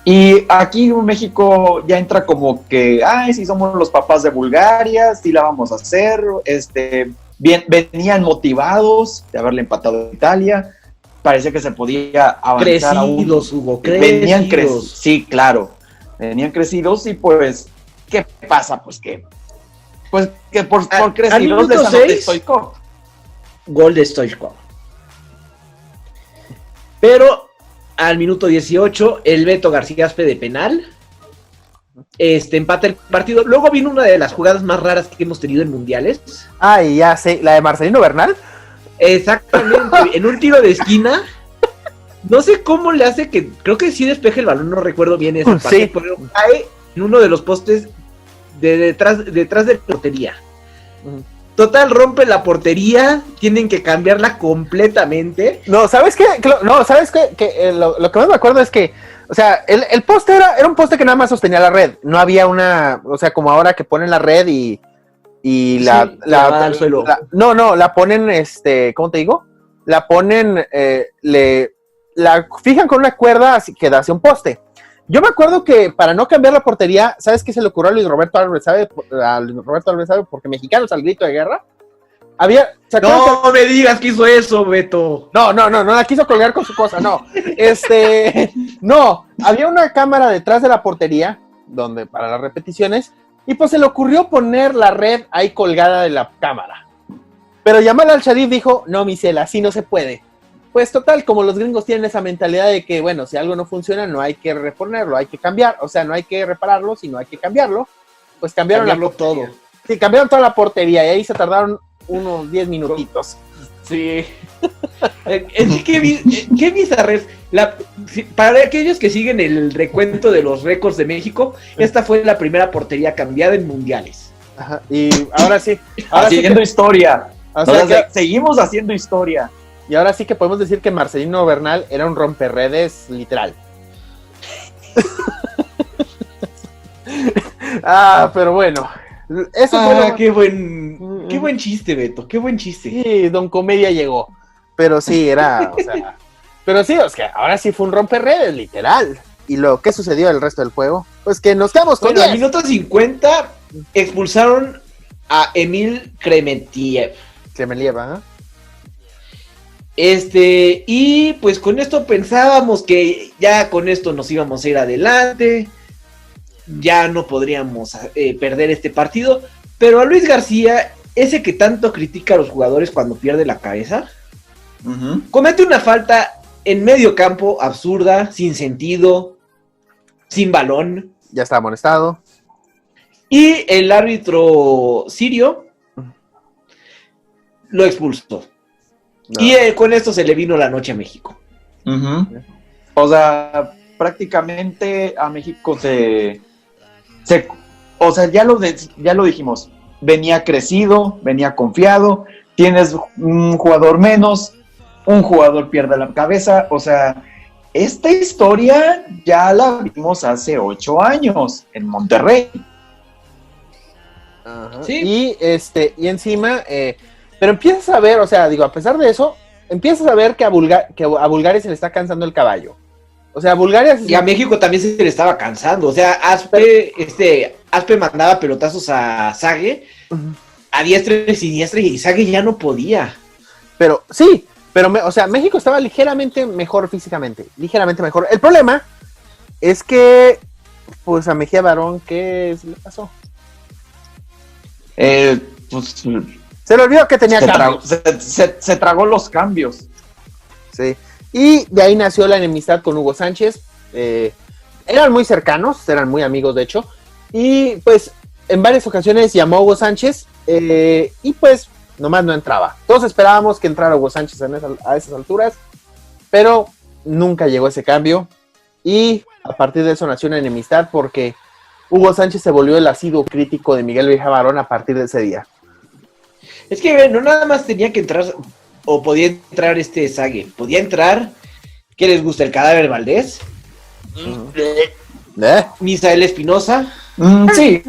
Speaker 5: Y aquí México ya entra como que, ay, si somos los papás de Bulgaria, sí la vamos a hacer. Venían motivados de haberle empatado a Italia. Parecía que se podía avanzar
Speaker 3: Crecidos, Hugo,
Speaker 5: Venían
Speaker 3: crecidos.
Speaker 5: sí, claro. Venían crecidos y pues, ¿qué pasa? Pues que por crecidos
Speaker 3: al minuto
Speaker 5: les anotó
Speaker 3: 6,
Speaker 5: Stoichkov.
Speaker 3: Gol de Stoichkov. Pero al minuto 18, el Beto García Aspe de penal empata el partido. Luego vino una de las jugadas más raras que hemos tenido en mundiales.
Speaker 4: Ay, ya sé, la de Marcelino Bernal.
Speaker 3: Exactamente, en un tiro de esquina. No sé cómo le hace que, creo que sí despeje el balón, no recuerdo bien esa parte,
Speaker 4: Sí.
Speaker 3: pero cae en uno de los postes detrás de la portería. Total, rompe la portería, tienen que cambiarla completamente.
Speaker 4: No, ¿sabes qué? No, ¿sabes qué? Lo que más me acuerdo es que, o sea, el poste era un poste que nada más sostenía la red. No había una, o sea, como ahora que ponen la red y la
Speaker 3: clavada al suelo.
Speaker 4: la ponen, ¿cómo te digo? La ponen, la fijan con una cuerda así que da hacia un poste. Yo me acuerdo que para no cambiar la portería, ¿sabes qué se le ocurrió a Luis Roberto Álvarez? Porque mexicanos al grito de guerra. ¿se acuerdan que-
Speaker 3: No me digas que hizo eso, Beto.
Speaker 4: No, la quiso colgar con su cosa, no. No, había una cámara detrás de la portería, para las repeticiones, y pues se le ocurrió poner la red ahí colgada de la cámara. Pero Yamal Al-Sharif dijo, no, Michelle, así no se puede. Pues total, como los gringos tienen esa mentalidad de que, bueno, si algo no funciona, no hay que reponerlo, hay que cambiar, o sea, no hay que repararlo, sino hay que cambiarlo. Pues cambiarlo todo. Sí, cambiaron toda la portería y ahí se tardaron unos 10 minutitos.
Speaker 3: Sí. Qué bizarrez. Para aquellos que siguen el recuento de los récords de México, esta fue la primera portería cambiada en mundiales.
Speaker 4: Ajá, y ahora sí.
Speaker 5: Haciendo historia.
Speaker 4: O sea,
Speaker 5: Seguimos haciendo historia.
Speaker 4: y ahora sí que podemos decir que Marcelino Bernal era un romperredes literal. Pero bueno. Eso fue
Speaker 3: qué buen chiste, Beto, qué buen chiste.
Speaker 4: Sí, Don Comedia llegó. Pero sí, era, o sea... Pero sí, o sea, ahora sí fue un romperredes, literal. ¿Y ¿qué sucedió el resto del juego? Pues que nos quedamos con 10.
Speaker 3: Al minuto 50 expulsaron a Emil Krementiev.
Speaker 4: Krementiev,
Speaker 3: Y pues con esto pensábamos que ya con esto nos íbamos a ir adelante, ya no podríamos perder este partido, pero a Luis García, ese que tanto critica a los jugadores cuando pierde la cabeza, comete una falta en medio campo absurda, sin sentido, sin balón.
Speaker 4: Ya está amonestado.
Speaker 3: Y el árbitro sirio lo expulsó. No. Y con esto se le vino la noche a México.
Speaker 5: O sea, prácticamente a México o sea, ya lo dijimos, venía crecido, venía confiado, tienes un jugador menos, un jugador pierde la cabeza, o sea, esta historia ya la vimos hace 8 años en Monterrey.
Speaker 4: Ajá. Sí. Y encima, pero empiezas a ver, o sea, digo, a pesar de eso, empiezas a ver que a Bulgaria se le está cansando el caballo. O sea, Bulgaria...
Speaker 3: Y a México también se le estaba cansando. O sea, Aspe mandaba pelotazos a Zague, a diestra y siniestra, y Zague ya no podía.
Speaker 4: Pero, sí, o sea, México estaba ligeramente mejor físicamente, ligeramente mejor. El problema es que, pues, a Mejía Barón, ¿qué le pasó?
Speaker 5: Pues...
Speaker 4: Se le olvidó que tenía cambios.
Speaker 5: Se tragó los cambios.
Speaker 4: Sí. Y de ahí nació la enemistad con Hugo Sánchez. Eran muy cercanos, eran muy amigos de hecho. Y pues en varias ocasiones llamó a Hugo Sánchez y pues nomás no entraba. Todos esperábamos que entrara Hugo Sánchez a esas alturas, pero nunca llegó ese cambio. Y a partir de eso nació una enemistad porque Hugo Sánchez se volvió el asiduo crítico de Miguel Mejía Barón a partir de ese día.
Speaker 3: Es que no nada más tenía que entrar, o podía entrar Zague, podía entrar, ¿qué les gusta? ¿El Cadáver Valdés? Misael Espinosa.
Speaker 5: Sí.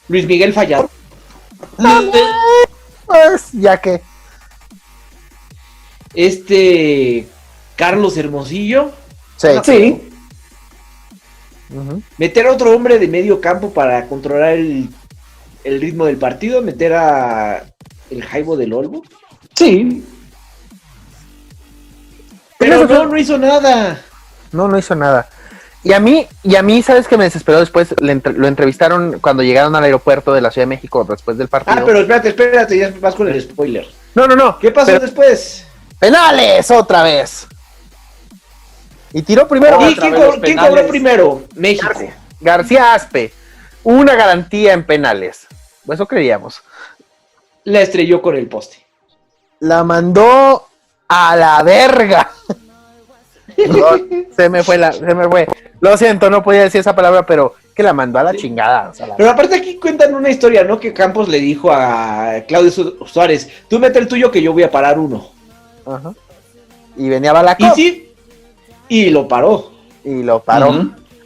Speaker 3: Luis Miguel Fallado.
Speaker 4: Pues ya que
Speaker 3: Carlos Hermosillo.
Speaker 5: Sí.
Speaker 3: Meter a otro hombre de medio campo para controlar el ritmo del partido, meter a el Jaibo del Olmo.
Speaker 5: Sí.
Speaker 3: Pero no hizo nada.
Speaker 4: No hizo nada. Y a mí, ¿sabes qué me desesperó después? Lo entrevistaron cuando llegaron al aeropuerto de la Ciudad de México después del partido.
Speaker 3: Pero espérate, ya vas con el spoiler.
Speaker 4: No.
Speaker 3: ¿Qué pasó después?
Speaker 4: ¡Penales! ¡Otra vez! Y tiró primero.
Speaker 3: ¿Y quién cobró primero? México.
Speaker 4: García Aspe. Una garantía en penales. Eso creíamos.
Speaker 3: La estrelló con el poste.
Speaker 4: La mandó a la verga. Se me fue. Lo siento, no podía decir esa palabra, pero que la mandó a la chingada. O sea,
Speaker 3: pero aparte aquí cuentan una historia, ¿no? Que Campos le dijo a Claudio Suárez, tú mete el tuyo que yo voy a parar uno.
Speaker 4: Ajá. Y venía Balacó.
Speaker 3: Y sí, y lo paró.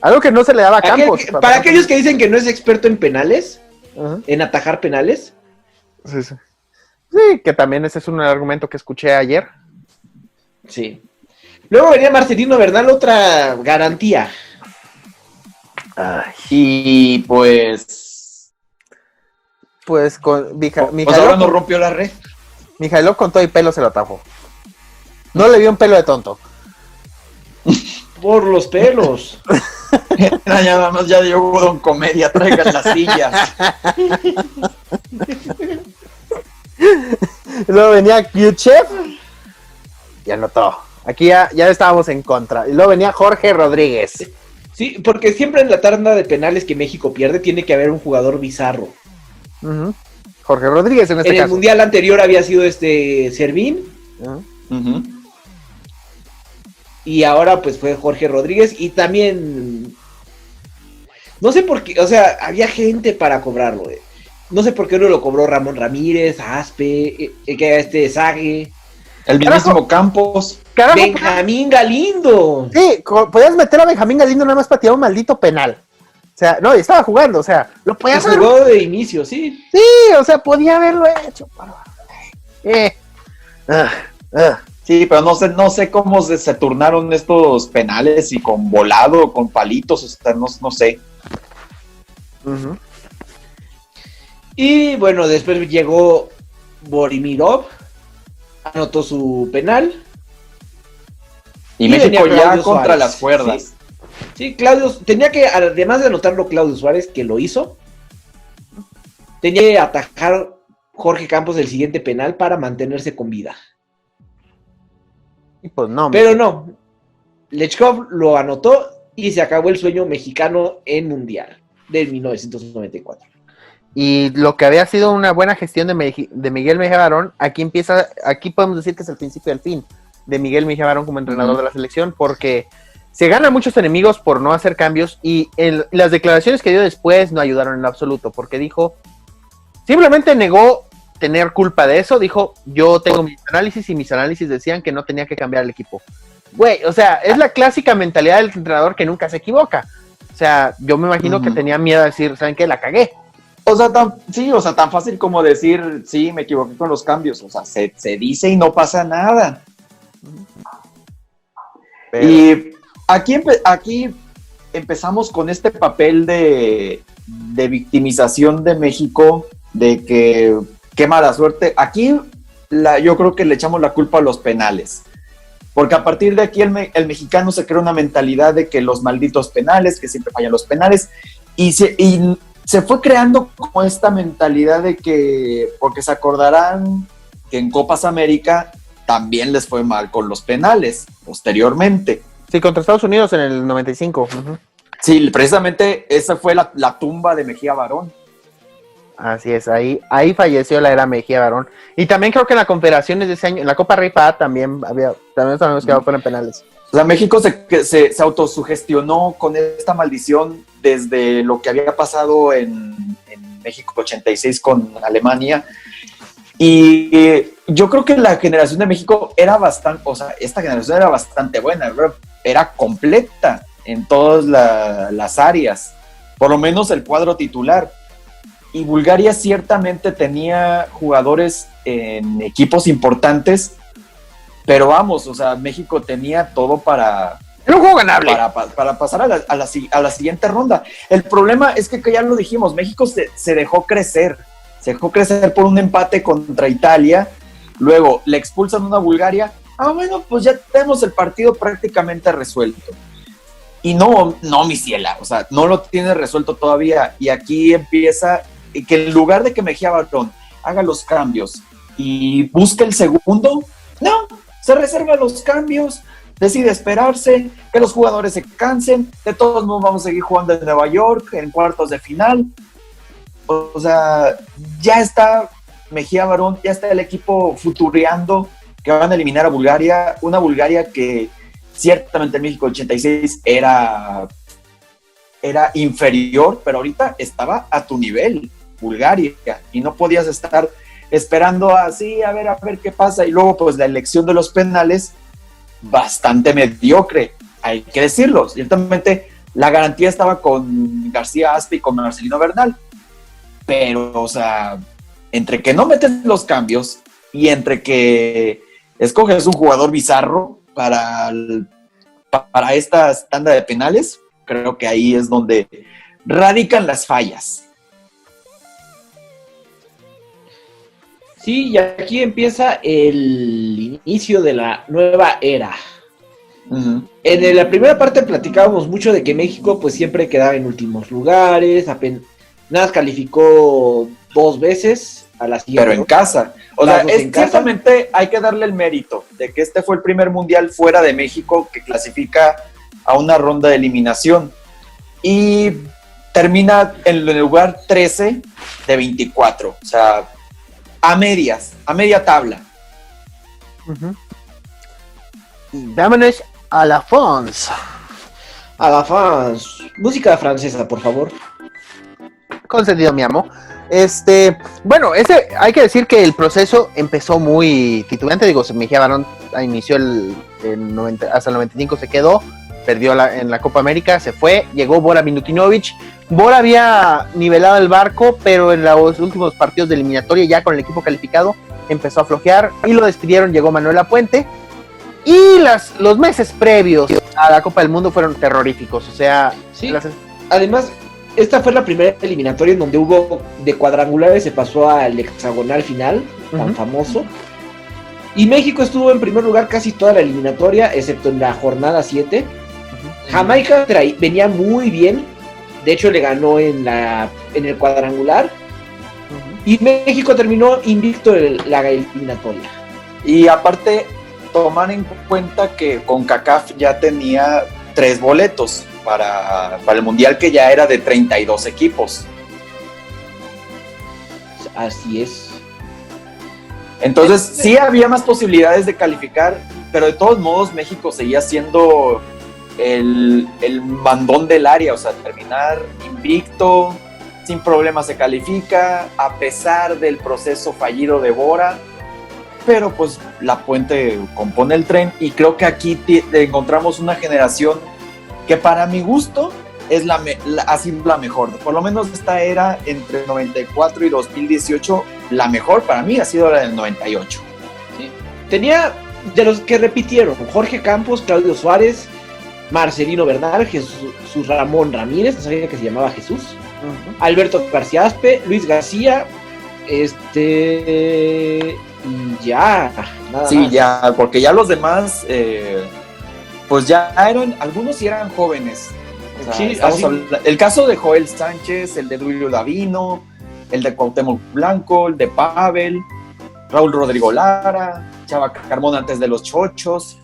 Speaker 4: Algo que no se le daba a Campos.
Speaker 3: Para aquellos que dicen que no es experto en penales, en atajar penales.
Speaker 4: Sí, que también ese es un argumento que escuché ayer.
Speaker 3: Sí. Luego venía Marcelino Bernal, otra garantía.
Speaker 5: Y pues
Speaker 4: con
Speaker 5: ahora no rompió la red.
Speaker 4: Mijailov con todo y pelo se lo atajó. No le vio un pelo de tonto.
Speaker 3: Por los pelos.
Speaker 5: Nada más ya llegó Don Comedia, traigan las sillas.
Speaker 4: Luego venía Kyuchev y anotó. Aquí ya estábamos en contra. Y luego venía Jorge Rodríguez.
Speaker 3: Sí, porque siempre en la tanda de penales que México pierde tiene que haber un jugador bizarro.
Speaker 4: Jorge Rodríguez en este caso.
Speaker 3: En el mundial anterior había sido Servín. Y ahora pues fue Jorge Rodríguez. Y también no sé por qué, o sea, había gente para cobrarlo. No sé por qué no lo cobró Ramón Ramírez, Aspe, Zague.
Speaker 5: El mismísimo Campos.
Speaker 4: Carajo,
Speaker 3: Benjamín Galindo.
Speaker 4: Sí, podías meter a Benjamín Galindo nada más para tirar un maldito penal. sea, no, y estaba jugando, o sea, lo podía hacer.
Speaker 3: Jugó de inicio, sí.
Speaker 4: Sí, o sea, podía haberlo hecho.
Speaker 5: Sí, pero no sé cómo se turnaron estos penales, y con volado, con palitos, o sea, no sé.
Speaker 4: Uh-huh.
Speaker 3: Y bueno, después llegó Borimirov, anotó su penal.
Speaker 5: Y México
Speaker 3: venía
Speaker 5: ya
Speaker 3: Claudio
Speaker 5: contra
Speaker 3: Suárez.
Speaker 5: las cuerdas.
Speaker 3: Sí, Claudio, tenía que, además de anotarlo Claudio Suárez, que lo hizo, tenía que atajar Jorge Campos el siguiente penal para mantenerse con vida.
Speaker 4: Y pues no.
Speaker 3: Pero no, Lechkov lo anotó y se acabó el sueño mexicano en Mundial del 1994.
Speaker 4: Y lo que había sido una buena gestión de Miguel Mejía Barón, aquí podemos decir que es el principio del fin de Miguel Mejía Barón como entrenador de la selección, porque se gana muchos enemigos por no hacer cambios, y las declaraciones que dio después no ayudaron en lo absoluto, porque simplemente negó tener culpa de eso, dijo, yo tengo mis análisis, y mis análisis decían que no tenía que cambiar el equipo. Güey, o sea, es la clásica mentalidad del entrenador que nunca se equivoca. O sea, yo me imagino que tenía miedo a decir, ¿saben qué? La cagué.
Speaker 5: O sea, tan fácil como decir, sí, me equivoqué con los cambios. O sea, se dice y no pasa nada.
Speaker 4: Pero...
Speaker 5: Y aquí empezamos con este papel de victimización de México, de que qué mala suerte. Aquí yo creo que le echamos la culpa a los penales. Porque a partir de aquí el mexicano se crea una mentalidad de que los malditos penales, que siempre fallan los penales, y se fue creando como esta mentalidad de que, porque se acordarán que en Copas América también les fue mal con los penales, posteriormente.
Speaker 4: Sí, contra Estados Unidos en el 95. Uh-huh.
Speaker 5: Sí, precisamente esa fue la tumba de Mejía Barón.
Speaker 4: Así es, ahí falleció la era Mejía Barón. Y también creo que en la Confederaciones de ese año, en la Copa Rifa también nos habíamos quedado fuera en penales.
Speaker 5: O sea, México se autosugestionó con esta maldición desde lo que había pasado en México 86 con Alemania. Y yo creo que la generación de México era bastante, o sea, esta generación era bastante buena, era completa en todas las áreas, por lo menos el cuadro titular. Y Bulgaria ciertamente tenía jugadores en equipos importantes, pero vamos, o sea, México tenía todo para...
Speaker 4: Era un juego ganable.
Speaker 5: Para pasar a la siguiente ronda. El problema es que ya lo dijimos, México se dejó crecer. Se dejó crecer por un empate contra Italia. Luego le expulsan a Bulgaria. Bueno, pues ya tenemos el partido prácticamente resuelto. Y no, mi ciela, o sea, no lo tiene resuelto todavía. Y aquí empieza que en lugar de que Mejía Barón haga los cambios y busque el segundo, no, se reserva los cambios, decide esperarse, que los jugadores se cansen, de todos modos vamos a seguir jugando en Nueva York, en cuartos de final. O sea, ya está Mejía Barón, ya está el equipo futureando que van a eliminar a Bulgaria, una Bulgaria que ciertamente en México 86 era inferior, pero ahorita estaba a tu nivel, Bulgaria, y no podías estar esperando así, a ver qué pasa, y luego pues la elección de los penales, bastante mediocre, hay que decirlo, ciertamente la garantía estaba con García Aspe y con Marcelino Bernal, pero, o sea, entre que no metes los cambios y entre que escoges un jugador bizarro para esta tanda de penales, creo que ahí es donde radican las fallas.
Speaker 3: Sí, y aquí empieza el inicio de la nueva era.
Speaker 5: Uh-huh.
Speaker 3: En la primera parte platicábamos mucho de que México pues siempre quedaba en últimos lugares, apenas calificó 2 veces a la siguiente.
Speaker 5: Pero en casa. O sea, ciertamente hay que darle el mérito de que este fue el primer mundial fuera de México que clasifica a una ronda de eliminación. Y termina en el lugar 13 de 24. O sea, a media tabla.
Speaker 4: Uh-huh. Vámonos a la France.
Speaker 3: A la France. Música francesa, por favor.
Speaker 4: Concedido, mi amo. Bueno, hay que decir que el proceso empezó muy titubeante. Digo, Mejía Barón inició hasta el 95 se quedó. perdió en la Copa América, se fue, llegó Bora Milutinovic. Bora había nivelado el barco, pero en los últimos partidos de eliminatoria, ya con el equipo calificado, empezó a flojear y lo despidieron, llegó Manuel Lapuente. Y los meses previos a la Copa del Mundo fueron terroríficos, o sea...
Speaker 3: Sí, además, esta fue la primera eliminatoria en donde hubo de cuadrangulares, se pasó al hexagonal final, tan famoso. Y México estuvo en primer lugar casi toda la eliminatoria, excepto en la jornada 7. Jamaica venía muy bien, de hecho le ganó en el cuadrangular. Y México terminó invicto en la eliminatoria.
Speaker 5: Y aparte, tomar en cuenta que CONCACAF ya tenía 3 boletos para el Mundial, que ya era de 32 equipos.
Speaker 3: Así es.
Speaker 5: Entonces sí había más posibilidades de calificar, pero de todos modos México seguía siendo el mandón del área, o sea, terminar invicto, sin problemas se califica, a pesar del proceso fallido de Bora, pero pues Lapuente compone el tren, y creo que aquí encontramos una generación que para mi gusto ha sido la mejor. Por lo menos esta era entre 94 y 2018, la mejor para mí ha sido la del 98.
Speaker 3: Sí. Tenía de los que repitieron: Jorge Campos, Claudio Suárez, Marcelino Bernal, Jesús Ramón Ramírez, no sabía que se llamaba Jesús, Alberto García Aspe, Luis García, y ya, nada
Speaker 5: sí,
Speaker 3: más.
Speaker 5: Ya, porque ya los demás, pues ya algunos sí eran jóvenes. O sea,
Speaker 3: Sí,
Speaker 5: el caso de Joel Sánchez, el de Duilio Davino, el de Cuauhtémoc Blanco, el de Pavel, Raúl Rodrigo Lara, Chava Carmona antes de los Chochos,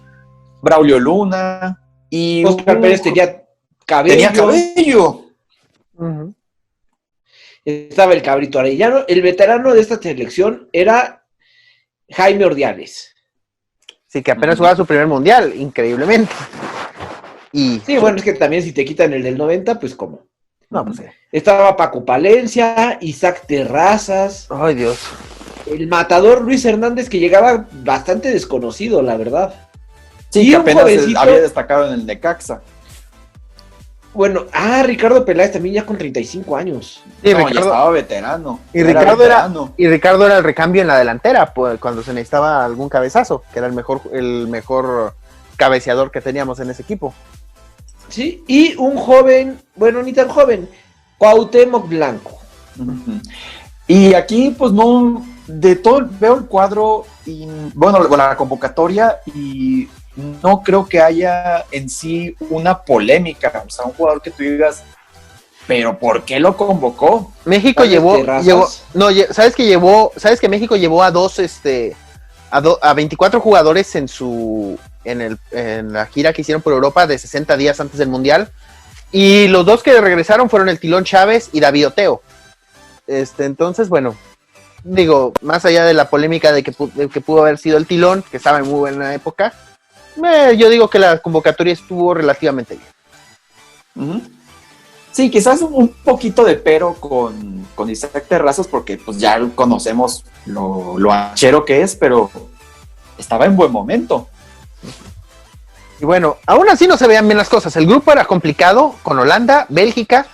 Speaker 5: Braulio Luna y
Speaker 3: Oscar Pérez tenía cabello.
Speaker 5: Tenía cabello.
Speaker 3: Estaba el Cabrito Arellano. El veterano de esta selección era Jaime Ordiales.
Speaker 4: Sí, que apenas jugaba su primer mundial, increíblemente. Y
Speaker 3: Sí, bueno, es que también si te quitan el del 90, pues ¿cómo?
Speaker 4: no, pues
Speaker 3: Estaba Paco Palencia, Isaac Terrazas,
Speaker 4: ay Dios.
Speaker 3: el matador Luis Hernández, que llegaba bastante desconocido, la verdad.
Speaker 5: Sí,
Speaker 3: Y
Speaker 5: que
Speaker 3: un
Speaker 5: apenas
Speaker 3: jovencito-
Speaker 5: había destacado en el Necaxa.
Speaker 3: Bueno, Ricardo Peláez también ya con 35 años.
Speaker 4: Sí,
Speaker 5: No, ya
Speaker 4: Ricardo,
Speaker 5: estaba veterano.
Speaker 4: y Ricardo
Speaker 5: veterano.
Speaker 4: y Ricardo era el recambio en la delantera, pues, cuando se necesitaba algún cabezazo, que era el mejor cabeceador que teníamos en ese equipo.
Speaker 3: Sí, y un joven, bueno, ni tan joven, Cuauhtémoc Blanco.
Speaker 5: Ujú. Y aquí, pues no, de todo, veo el cuadro y, bueno, la convocatoria, y no creo que haya en sí una polémica, o sea, un jugador que tú digas, pero ¿por qué lo convocó?
Speaker 4: México
Speaker 3: ¿Cuáles
Speaker 4: llevó,
Speaker 3: Terrazas?
Speaker 4: ¿sabes que México llevó a 24 jugadores en la gira que hicieron por Europa de 60 días antes del Mundial? Y los 2 que regresaron fueron el Tilón Chávez y David Oteo. Entonces, bueno, digo, más allá de la polémica de que pudo haber sido el Tilón, que estaba en muy buena época, yo digo que la convocatoria estuvo relativamente bien.
Speaker 5: Ujú. Sí, quizás un poquito de pero con Isaac Terrazas, porque pues ya conocemos lo anchero que es, pero estaba en buen momento.
Speaker 4: Y bueno, aún así no se veían bien las cosas. El grupo era complicado, con Holanda, Bélgica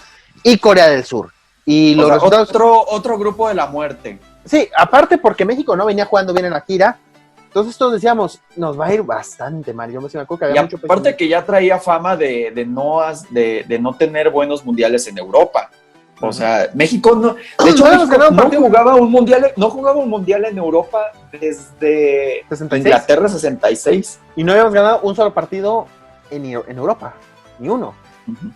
Speaker 4: y Corea del Sur. Y los resultados...
Speaker 5: otro grupo de la muerte.
Speaker 4: Sí, aparte porque México no venía jugando bien en la gira, entonces todos decíamos, nos va a ir bastante mal. Yo me acuerdo que
Speaker 5: Y
Speaker 4: había mucho
Speaker 5: aparte que ya traía fama de no tener buenos mundiales en Europa. O sea, México no... De hecho,
Speaker 4: No habíamos
Speaker 5: México
Speaker 4: ganado un
Speaker 5: no
Speaker 4: partido.
Speaker 5: jugaba un mundial en Europa desde
Speaker 4: 66.
Speaker 5: Inglaterra 66.
Speaker 4: Y no habíamos ganado un solo partido en Europa, ni uno.
Speaker 5: Ujú.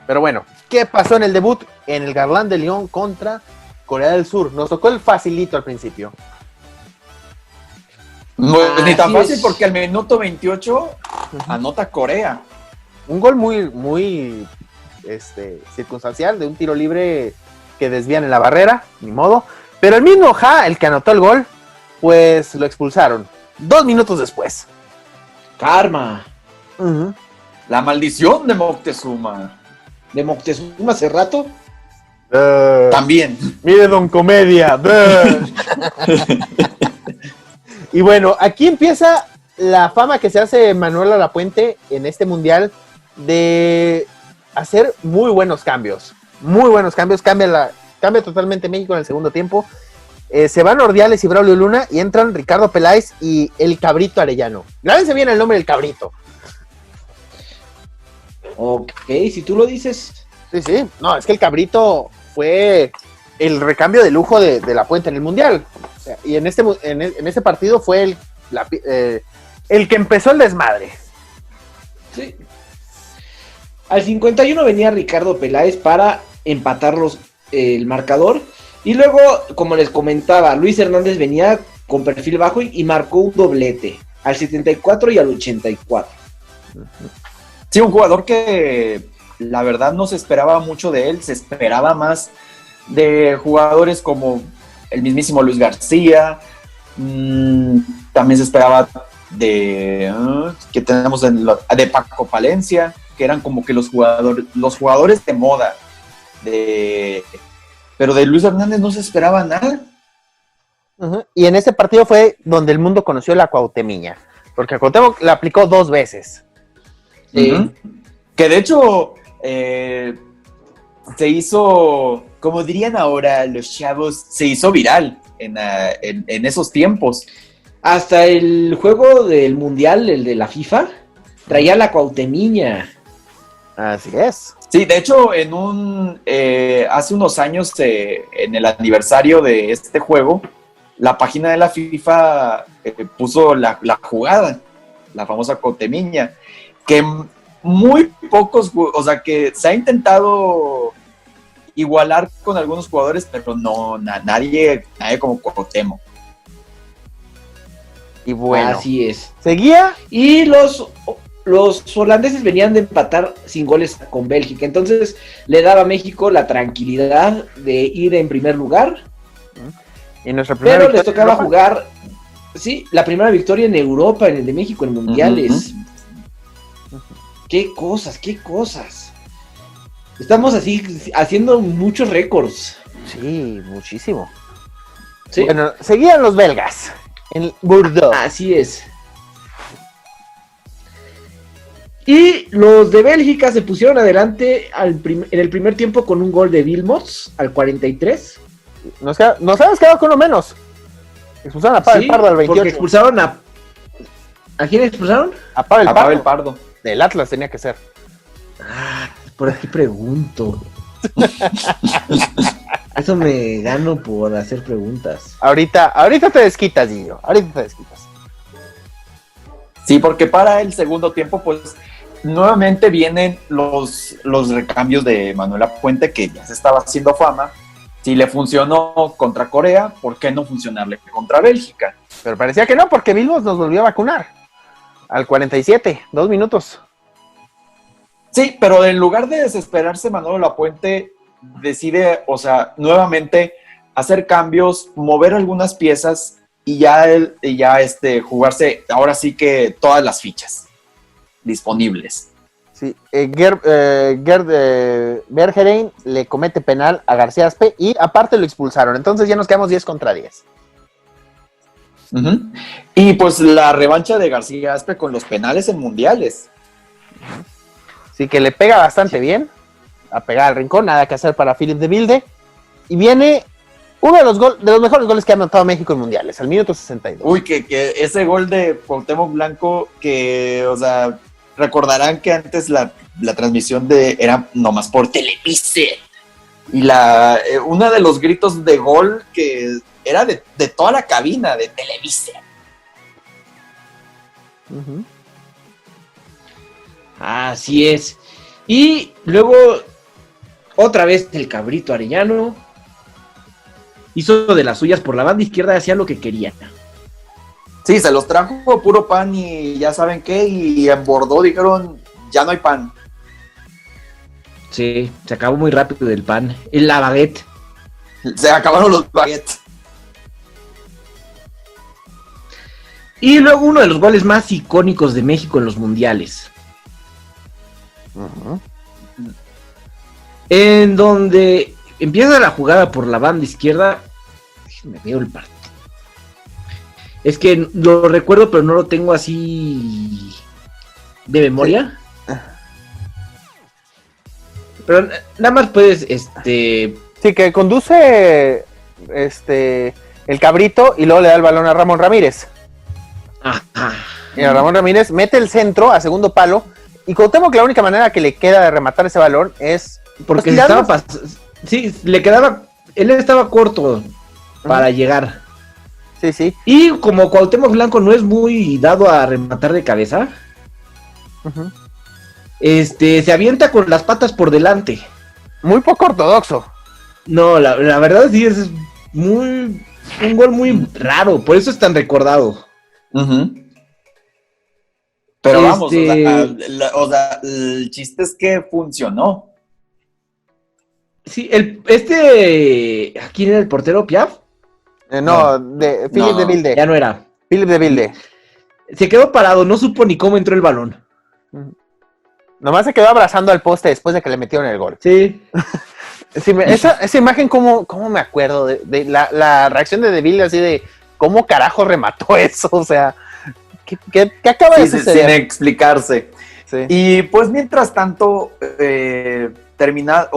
Speaker 4: Pero bueno, ¿qué pasó en el debut? En el Garland de León contra Corea del Sur. Nos tocó el facilito al principio.
Speaker 5: No, ni tan
Speaker 3: Así
Speaker 5: fácil,
Speaker 3: es.
Speaker 5: porque al minuto 28 anota Corea.
Speaker 4: Un gol muy circunstancial, de un tiro libre que desvían en la barrera, ni modo. Pero el mismo el que anotó el gol, pues lo expulsaron 2 minutos después.
Speaker 3: Karma.
Speaker 5: La maldición de Moctezuma.
Speaker 3: De Moctezuma hace rato.
Speaker 5: También.
Speaker 4: Mire, don Comedia. Y bueno, aquí empieza la fama que se hace Manuel Lapuente en este mundial de hacer muy buenos cambios, cambia totalmente México en el segundo tiempo. Se van Ordiales y Braulio Luna y entran Ricardo Peláez y el Cabrito Arellano. Grábense bien el nombre del Cabrito.
Speaker 3: Ok, si tú lo dices.
Speaker 4: Sí, no, es que el Cabrito fue el recambio de lujo de Lapuente en el mundial. O sea, y en este partido fue el que empezó el desmadre.
Speaker 3: Sí. Al 51 venía Ricardo Peláez para empatar el marcador. Y luego, como les comentaba, Luis Hernández venía con perfil bajo y marcó un doblete. Al 74 y al 84.
Speaker 5: Sí, un jugador que la verdad no se esperaba mucho de él. Se esperaba más de jugadores como el mismísimo Luis García. También se esperaba que tenemos de Paco Palencia, que eran como que los jugadores de moda, pero de Luis Hernández no se esperaba nada.
Speaker 4: Uh-huh. Y en este partido fue donde el mundo conoció la Cuauhtemiña, porque a Cuauhtémoc la aplicó 2 veces.
Speaker 5: Uh-huh. Que de hecho se hizo, como dirían ahora los chavos, se hizo viral en esos tiempos.
Speaker 3: Hasta el juego del mundial, el de la FIFA, traía la Cuauhtemiña.
Speaker 4: Así es.
Speaker 5: Sí, de hecho, hace unos años, en el aniversario de este juego, la página de la FIFA puso la jugada, la famosa Cuauhtemiña, que muy pocos, o sea, que se ha intentado igualar con algunos jugadores, pero no, nadie como Cuauhtémoc.
Speaker 4: Y bueno,
Speaker 3: así es.
Speaker 4: Seguía.
Speaker 3: Y los holandeses venían de empatar sin goles con Bélgica. Entonces le daba a México la tranquilidad de ir en primer lugar.
Speaker 4: Y nuestra primera
Speaker 3: pero les tocaba jugar, sí, la primera victoria en Europa, en el de México, en mundiales. Uh-huh. Qué cosas. Estamos así haciendo muchos récords.
Speaker 4: Sí, muchísimo.
Speaker 3: ¿Sí?
Speaker 4: Bueno, seguían los belgas en Bordeaux.
Speaker 3: Así es. Y los de Bélgica se pusieron adelante en el primer tiempo con un gol de Wilmots al 43.
Speaker 4: Nos habíamos quedado con uno menos. Expulsaron a Pavel Pardo al 28.
Speaker 3: Porque expulsaron ¿a quién expulsaron?
Speaker 4: A Pavel
Speaker 5: Pardo.
Speaker 4: Del Atlas tenía que ser.
Speaker 3: Por aquí pregunto. Eso me gano por hacer preguntas.
Speaker 4: Ahorita te desquitas, Guillo.
Speaker 5: Sí, porque para el segundo tiempo, pues, nuevamente vienen los recambios de Manuel Lapuente, que ya se estaba haciendo fama. Si le funcionó contra Corea, ¿por qué no funcionarle contra Bélgica?
Speaker 4: Pero parecía que no, porque Vilmos nos volvió a vacunar. Al 47, 2 minutos.
Speaker 5: Sí, pero en lugar de desesperarse, Manuel Lapuente decide, o sea, nuevamente hacer cambios, mover algunas piezas y ya jugarse ahora sí que todas las fichas disponibles.
Speaker 4: Sí, Gerd Bergeren le comete penal a García Aspe y aparte lo expulsaron, entonces ya nos quedamos 10 contra 10.
Speaker 5: Uh-huh. Y pues la revancha de García Aspe con los penales en mundiales.
Speaker 4: Sí, que le pega bastante bien, a pegar al rincón, nada que hacer para Philip de Vilde, y viene uno de los mejores goles que ha anotado México en mundiales, al minuto 62.
Speaker 5: Uy, que ese gol de Cuauhtémoc Blanco, que, o sea, recordarán que antes la transmisión era nomás por Televisa, y uno de los gritos de gol que era de toda la cabina de Televisa.
Speaker 4: Uh-huh.
Speaker 3: Así es. Y luego, otra vez el Cabrito Arellano hizo de las suyas por la banda izquierda, hacía lo que quería.
Speaker 5: Sí, se los trajo puro pan y ya saben qué, y en Bordeaux dijeron, ya no hay pan.
Speaker 3: Sí, se acabó muy rápido el pan. La baguette.
Speaker 5: Se acabaron los baguettes.
Speaker 3: Y luego uno de los goles más icónicos de México en los mundiales.
Speaker 4: Uh-huh.
Speaker 3: En donde empieza la jugada por la banda izquierda. Me veo el partido. Es que lo recuerdo, pero no lo tengo así de memoria.
Speaker 4: Sí.
Speaker 3: Pero nada más puedes,
Speaker 4: Sí, que conduce el Cabrito y luego le da el balón a Ramón Ramírez.
Speaker 3: Ajá.
Speaker 4: Y a Ramón Ramírez mete el centro a segundo palo. Y Cuauhtémoc, la única manera que le queda de rematar ese balón es...
Speaker 3: Porque
Speaker 4: pues, tirarlo.
Speaker 3: sí, le quedaba, él estaba corto para llegar.
Speaker 4: Sí, sí.
Speaker 3: Y como Cuauhtémoc Blanco no es muy dado a rematar de cabeza,
Speaker 4: Uh-huh.
Speaker 3: se avienta con las patas por delante.
Speaker 4: Muy poco ortodoxo.
Speaker 3: No, la verdad sí es un gol muy raro, por eso es tan recordado.
Speaker 5: Uh-huh. Pero vamos, o sea, el chiste es que funcionó.
Speaker 3: Sí, ¿quién era el portero? ¿Piaf?
Speaker 4: No, de Philip de Vilde.
Speaker 3: Ya no era.
Speaker 4: Philip de Vilde.
Speaker 3: Se quedó parado, no supo ni cómo entró el balón.
Speaker 4: Nomás se quedó abrazando al poste después de que le metieron el gol.
Speaker 3: Sí.
Speaker 4: Sí, esa imagen, ¿cómo me acuerdo? De la reacción de Vilde, así de, ¿cómo carajo remató eso? O sea, ¿qué acaba de suceder?
Speaker 5: Sin explicarse.
Speaker 4: Sí.
Speaker 5: Y pues mientras tanto, termina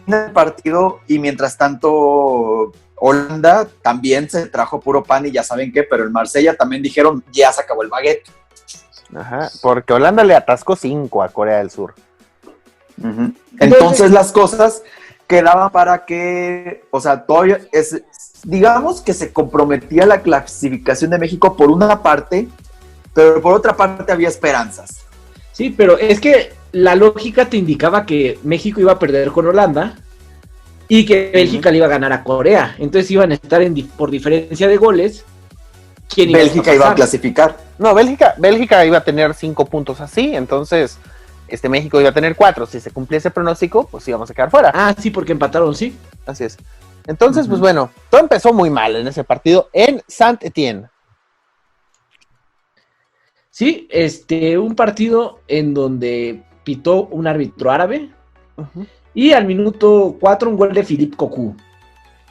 Speaker 5: el partido y mientras tanto Holanda también se trajo puro pan y ya saben qué, pero el Marsella también dijeron, ya se acabó el baguette.
Speaker 4: Ajá, porque Holanda le atascó 5 a Corea del Sur.
Speaker 5: Uh-huh. Entonces las cosas quedaban para que, o sea, todavía digamos que se comprometía la clasificación de México por una parte, pero por otra parte había esperanzas.
Speaker 3: Sí, pero es que la lógica te indicaba que México iba a perder con Holanda y que Bélgica le iba a ganar a Corea. Entonces iban a estar por diferencia de goles. ¿Quién
Speaker 5: Bélgica iba a clasificar?
Speaker 4: No, Bélgica iba a tener 5 puntos así, entonces México iba a tener 4. Si se cumplía ese pronóstico, pues íbamos a quedar fuera.
Speaker 3: Ah, sí, porque empataron, sí.
Speaker 4: Así es. Entonces, pues bueno, todo empezó muy mal en ese partido en Saint-Étienne.
Speaker 3: Sí, un partido en donde pitó un árbitro árabe.
Speaker 4: Uh-huh.
Speaker 3: Y al minuto 4 un gol de Philippe Cocu.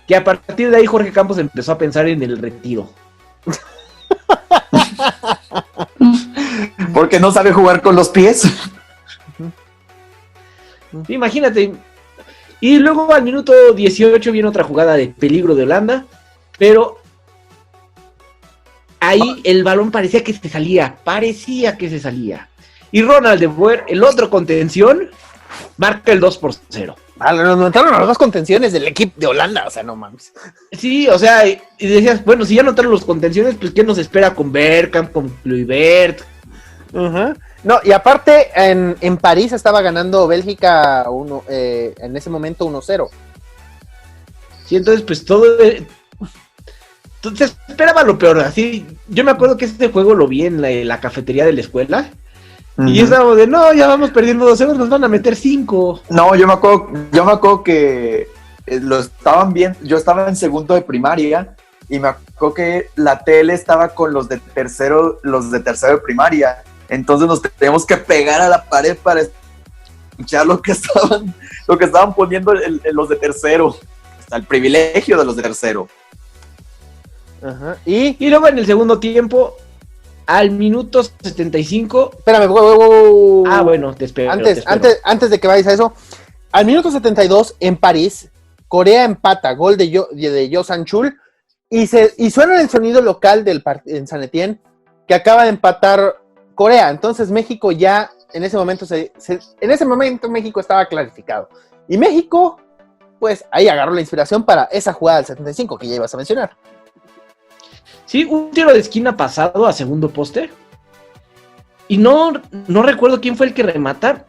Speaker 3: Que a partir de ahí Jorge Campos empezó a pensar en el retiro.
Speaker 5: Porque no sabe jugar con los pies.
Speaker 3: Imagínate. Y luego al minuto 18 viene otra jugada de peligro de Holanda. Pero ahí el balón parecía que se salía. Y Ronald de Boer, el otro contención, marca el 2-0.
Speaker 4: Nos notaron las dos contenciones del equipo de Holanda, o sea, no mames.
Speaker 3: Sí, o sea, y decías, bueno, si ya notaron los contenciones, pues ¿qué nos espera con Bergkamp, con Kluivert?
Speaker 4: Uh-huh. No, y aparte, en París estaba ganando Bélgica en ese momento 1-0.
Speaker 3: Sí, entonces, pues todo... Entonces esperaba lo peor, así. Yo me acuerdo que este juego lo vi en la cafetería de la escuela. Uh-huh. Y estaba de, no, ya vamos perdiendo 2-0, nos van a meter 5.
Speaker 5: No, yo me acuerdo que lo estaban viendo, yo estaba en segundo de primaria y me acuerdo que la tele estaba con los de tercero de primaria. Entonces nos teníamos que pegar a la pared para escuchar lo que estaban poniendo los de tercero. Hasta el privilegio de los de tercero.
Speaker 4: Uh-huh.
Speaker 3: Y luego en el segundo tiempo, al minuto 75.
Speaker 4: Espérame,
Speaker 3: Ah, bueno, te espero.
Speaker 4: Antes de que vayas a eso, al minuto 72 en París, Corea empata, gol de Yo Sang-chul, y suena el sonido local en Saint-Étienne que acaba de empatar Corea. Entonces México ya en ese momento México estaba clasificado. Y México, pues ahí agarró la inspiración para esa jugada del 75 que ya ibas a mencionar.
Speaker 3: Sí, un tiro de esquina pasado a segundo poste. Y no recuerdo quién fue el que remata.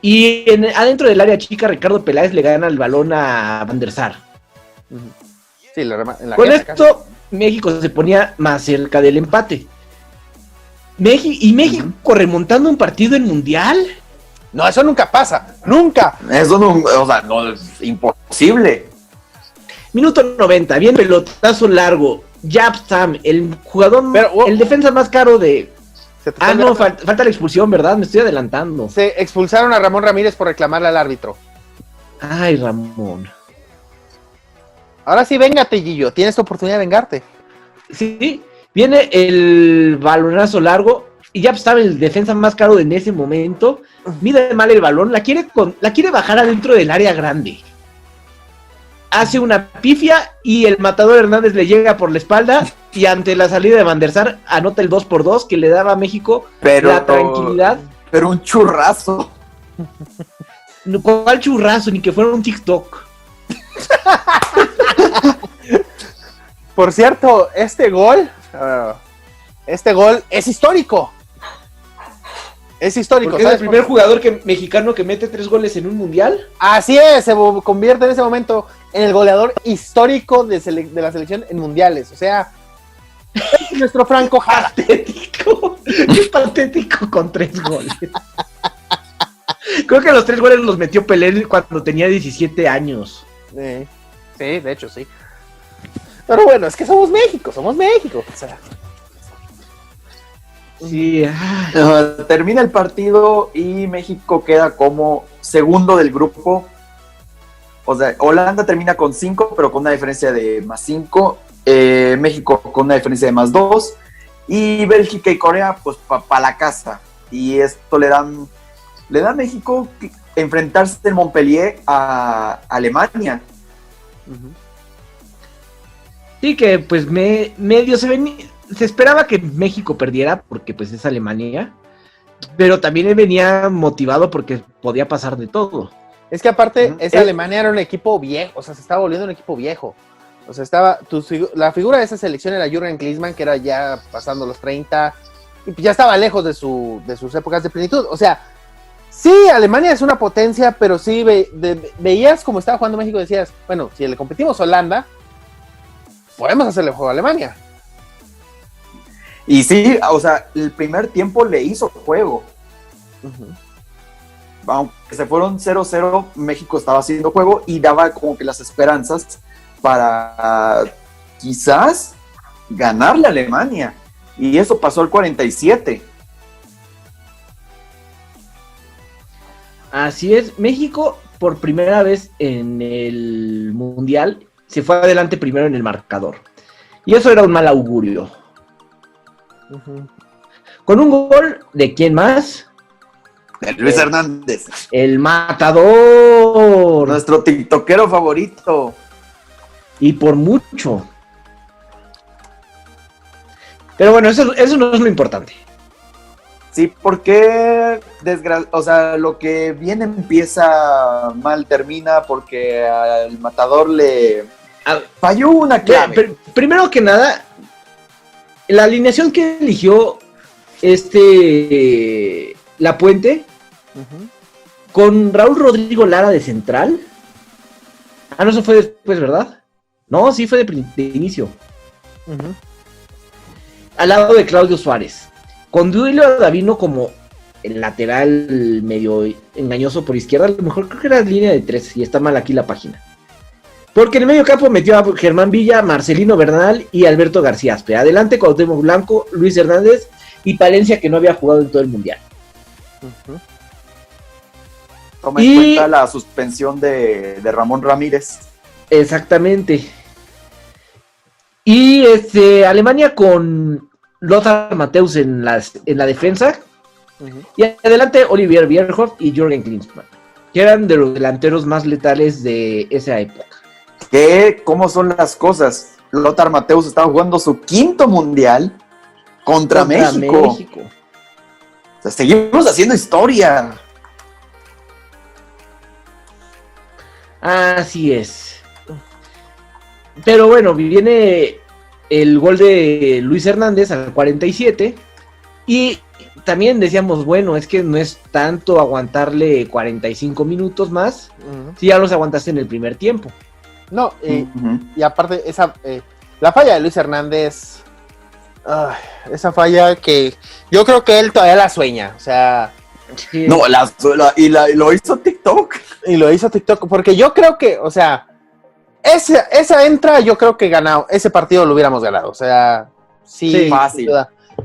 Speaker 3: Y adentro del área chica, Ricardo Peláez le gana el balón a Van der Sar.
Speaker 4: Sí,
Speaker 3: con esto, México se ponía más cerca del empate. México remontando un partido en Mundial.
Speaker 4: No, eso nunca pasa. ¡Nunca!
Speaker 5: Eso no, o sea, no es imposible.
Speaker 3: Minuto 90, bien pelotazo largo. Yap Sam, el jugador, el defensa más caro de... no, falta la expulsión, ¿verdad? Me estoy adelantando.
Speaker 4: Se expulsaron a Ramón Ramírez por reclamarle al árbitro.
Speaker 3: Ay, Ramón.
Speaker 4: Ahora sí, véngate, Gillo. Tienes tu oportunidad de vengarte.
Speaker 3: Sí, Viene el balonazo largo y ya estaba el defensa más caro en ese momento. Mide mal el balón, la quiere bajar adentro del área grande. Hace una pifia y el matador Hernández le llega por la espalda y ante la salida de Van der Sar anota el 2-2 que le daba a México la tranquilidad.
Speaker 5: Pero un churrazo.
Speaker 3: ¿Cuál churrazo? Ni que fuera un TikTok.
Speaker 4: Por cierto, este gol es histórico. Es histórico.
Speaker 3: Porque es el primer jugador mexicano que mete 3 goles en un mundial.
Speaker 4: Así es, se convierte en ese momento en el goleador histórico de la selección en mundiales. O sea, es nuestro Franco Jara.
Speaker 3: Patético. Qué patético con 3 goles. Creo que los 3 goles los metió Pelé cuando tenía 17 años.
Speaker 4: Sí, de hecho sí. Pero bueno, es que somos México. O sea.
Speaker 3: Sí.
Speaker 5: Termina el partido y México queda como segundo del grupo. O sea, Holanda termina con 5, pero con una diferencia de +5. México con una diferencia de +2. Y Bélgica y Corea, pues para la casa. Y esto le da a México enfrentarse en Montpellier a Alemania.
Speaker 3: Sí, que pues medio se esperaba que México perdiera porque pues es Alemania, pero también venía motivado porque podía pasar de todo.
Speaker 4: Es que aparte, Alemania era un equipo viejo, o sea, se estaba volviendo un equipo viejo. O sea, la figura de esa selección era Jürgen Klinsmann, que era ya pasando los 30, y ya estaba lejos de sus épocas de plenitud. O sea, sí, Alemania es una potencia, pero sí veías como estaba jugando México y decías, bueno, si le competimos a Holanda, podemos hacerle juego a Alemania.
Speaker 5: Y sí, o sea, el primer tiempo le hizo juego. Aunque se fueron 0-0, México estaba haciendo juego y daba como que las esperanzas para quizás ganarle a Alemania. Y eso pasó al 47.
Speaker 3: Así es, México por primera vez en el Mundial se fue adelante primero en el marcador. Y eso era un mal augurio. Con un gol de ¿quién más?
Speaker 5: De Luis Hernández.
Speaker 3: El matador.
Speaker 5: Nuestro tiktokero favorito.
Speaker 3: Y por mucho. Pero bueno, eso no es lo importante.
Speaker 5: Sí, porque o sea, lo que bien empieza, mal termina, porque al matador le falló una clave.
Speaker 3: Primero que nada, la alineación que eligió La Puente, con Raúl Rodrigo Lara de central. No, eso fue después, ¿verdad? No, sí fue de inicio. Al lado de Claudio Suárez. Con Duilio Davino como el lateral medio engañoso por izquierda. A lo mejor creo que era línea de 3 y está mal aquí la página. Porque en el medio campo metió a Germán Villa, Marcelino Bernal y Alberto García Aspe. Adelante Cuauhtémoc Blanco, Luis Hernández y Palencia, que no había jugado en todo el mundial.
Speaker 5: Toma en cuenta la suspensión de Ramón Ramírez.
Speaker 3: Exactamente. Y Alemania con Lothar Matthäus en la defensa. Y adelante Olivier Bierhoff y Jürgen Klinsmann, que eran de los delanteros más letales de esa época.
Speaker 5: ¿Cómo son las cosas? Lothar Matthäus estaba jugando su 5º mundial contra México. O sea, seguimos haciendo historia.
Speaker 3: Así es. Pero bueno, viene el gol de Luis Hernández al 47. Y también decíamos, bueno, es que no es tanto aguantarle 45 minutos más, si ya los aguantaste en el primer tiempo.
Speaker 4: No, y aparte, la falla de Luis Hernández, esa falla que yo creo que él todavía la sueña, o sea...
Speaker 5: Sí. No, lo hizo TikTok.
Speaker 4: Y lo hizo TikTok, porque yo creo que, o sea, esa entra, yo creo que ganado, ese partido lo hubiéramos ganado, o sea, sí
Speaker 5: fácil.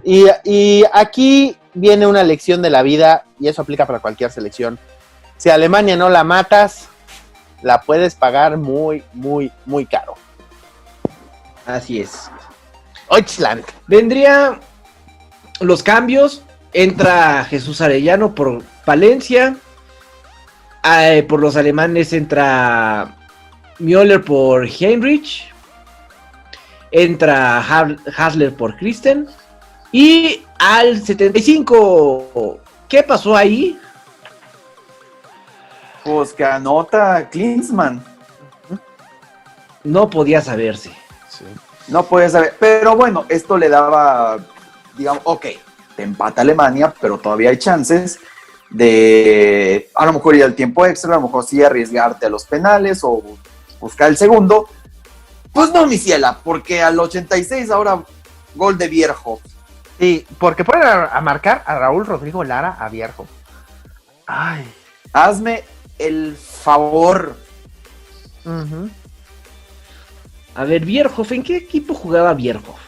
Speaker 4: Y aquí viene una lección de la vida, y eso aplica para cualquier selección. Si a Alemania no la matas, la puedes pagar muy, muy, muy caro.
Speaker 3: Así es.
Speaker 4: Deutschland.
Speaker 3: Vendría los cambios. Entra Jesús Arellano por Palencia. Por los alemanes entra Müller por Heinrich. Entra Hasler por Christen. Y al 75, ¿qué pasó ahí?
Speaker 5: Pues que anota Klinsmann.
Speaker 3: No podía saberse.
Speaker 4: Sí.
Speaker 5: No puede saber. Pero bueno, esto le daba, digamos, ok, te empata Alemania, pero todavía hay chances de a lo mejor ir al tiempo extra, a lo mejor sí arriesgarte a los penales o buscar el segundo. Pues no, mi ciela, porque al 86 ahora gol de Bierhoff.
Speaker 4: Sí, porque ponen a marcar a Raúl Rodrigo Lara a Bierhoff. Ay.
Speaker 5: Hazme el favor.
Speaker 4: Uh-huh.
Speaker 3: A ver, Bierhoff, ¿en qué equipo jugaba Bierhoff?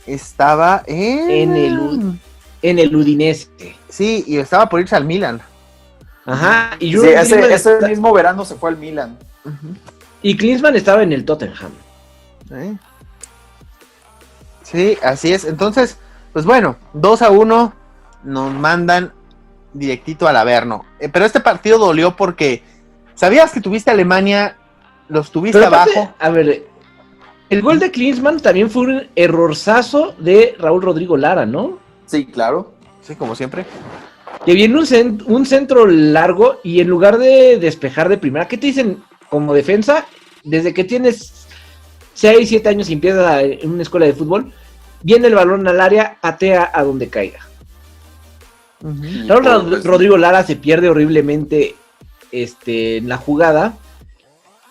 Speaker 4: Estaba
Speaker 3: En el Udinese.
Speaker 4: Sí, y estaba por irse al Milan.
Speaker 3: Ajá. Y
Speaker 5: Sí, ese mismo verano se fue al Milan.
Speaker 4: Uh-huh.
Speaker 3: Y Klinsmann estaba en el Tottenham.
Speaker 4: Sí, así es. Entonces, pues bueno, 2-1 nos mandan directito al Averno. Pero este partido dolió porque sabías que tuviste a Alemania, los tuviste
Speaker 3: Pero aparte,
Speaker 4: abajo.
Speaker 3: a ver, el gol de Klinsmann también fue un errorzazo de Raúl Rodrigo Lara, ¿no?
Speaker 5: Sí, claro.
Speaker 4: Sí, como siempre.
Speaker 3: Que viene un centro largo y en lugar de despejar de primera, ¿qué te dicen como defensa? Desde que tienes 6, 7 años y empiezas en una escuela de fútbol, viene el balón al área, patea a donde caiga.
Speaker 4: Uh-huh.
Speaker 3: Raúl Rodrigo Lara se pierde horriblemente en la jugada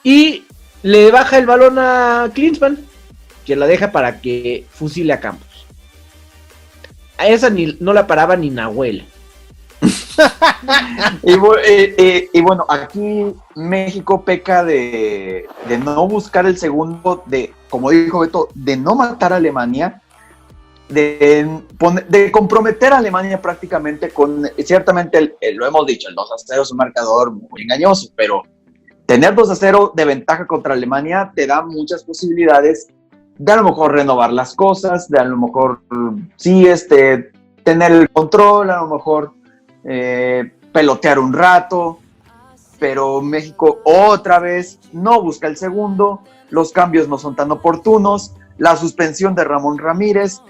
Speaker 3: y le baja el balón a Klinsmann, que la deja para que fusile a Campos. A esa no la paraba ni Nahuel.
Speaker 5: Y bueno, aquí México peca de no buscar el segundo, de, como dijo Beto, de no matar a Alemania, de comprometer a Alemania prácticamente con, ciertamente, lo hemos dicho, el 2-0 es un marcador muy engañoso, pero tener 2-0 de ventaja contra Alemania te da muchas posibilidades de a lo mejor renovar las cosas, de a lo mejor sí, tener el control, a lo mejor pelotear un rato, pero México otra vez no busca el segundo, los cambios no son tan oportunos, la suspensión de Ramón Ramírez,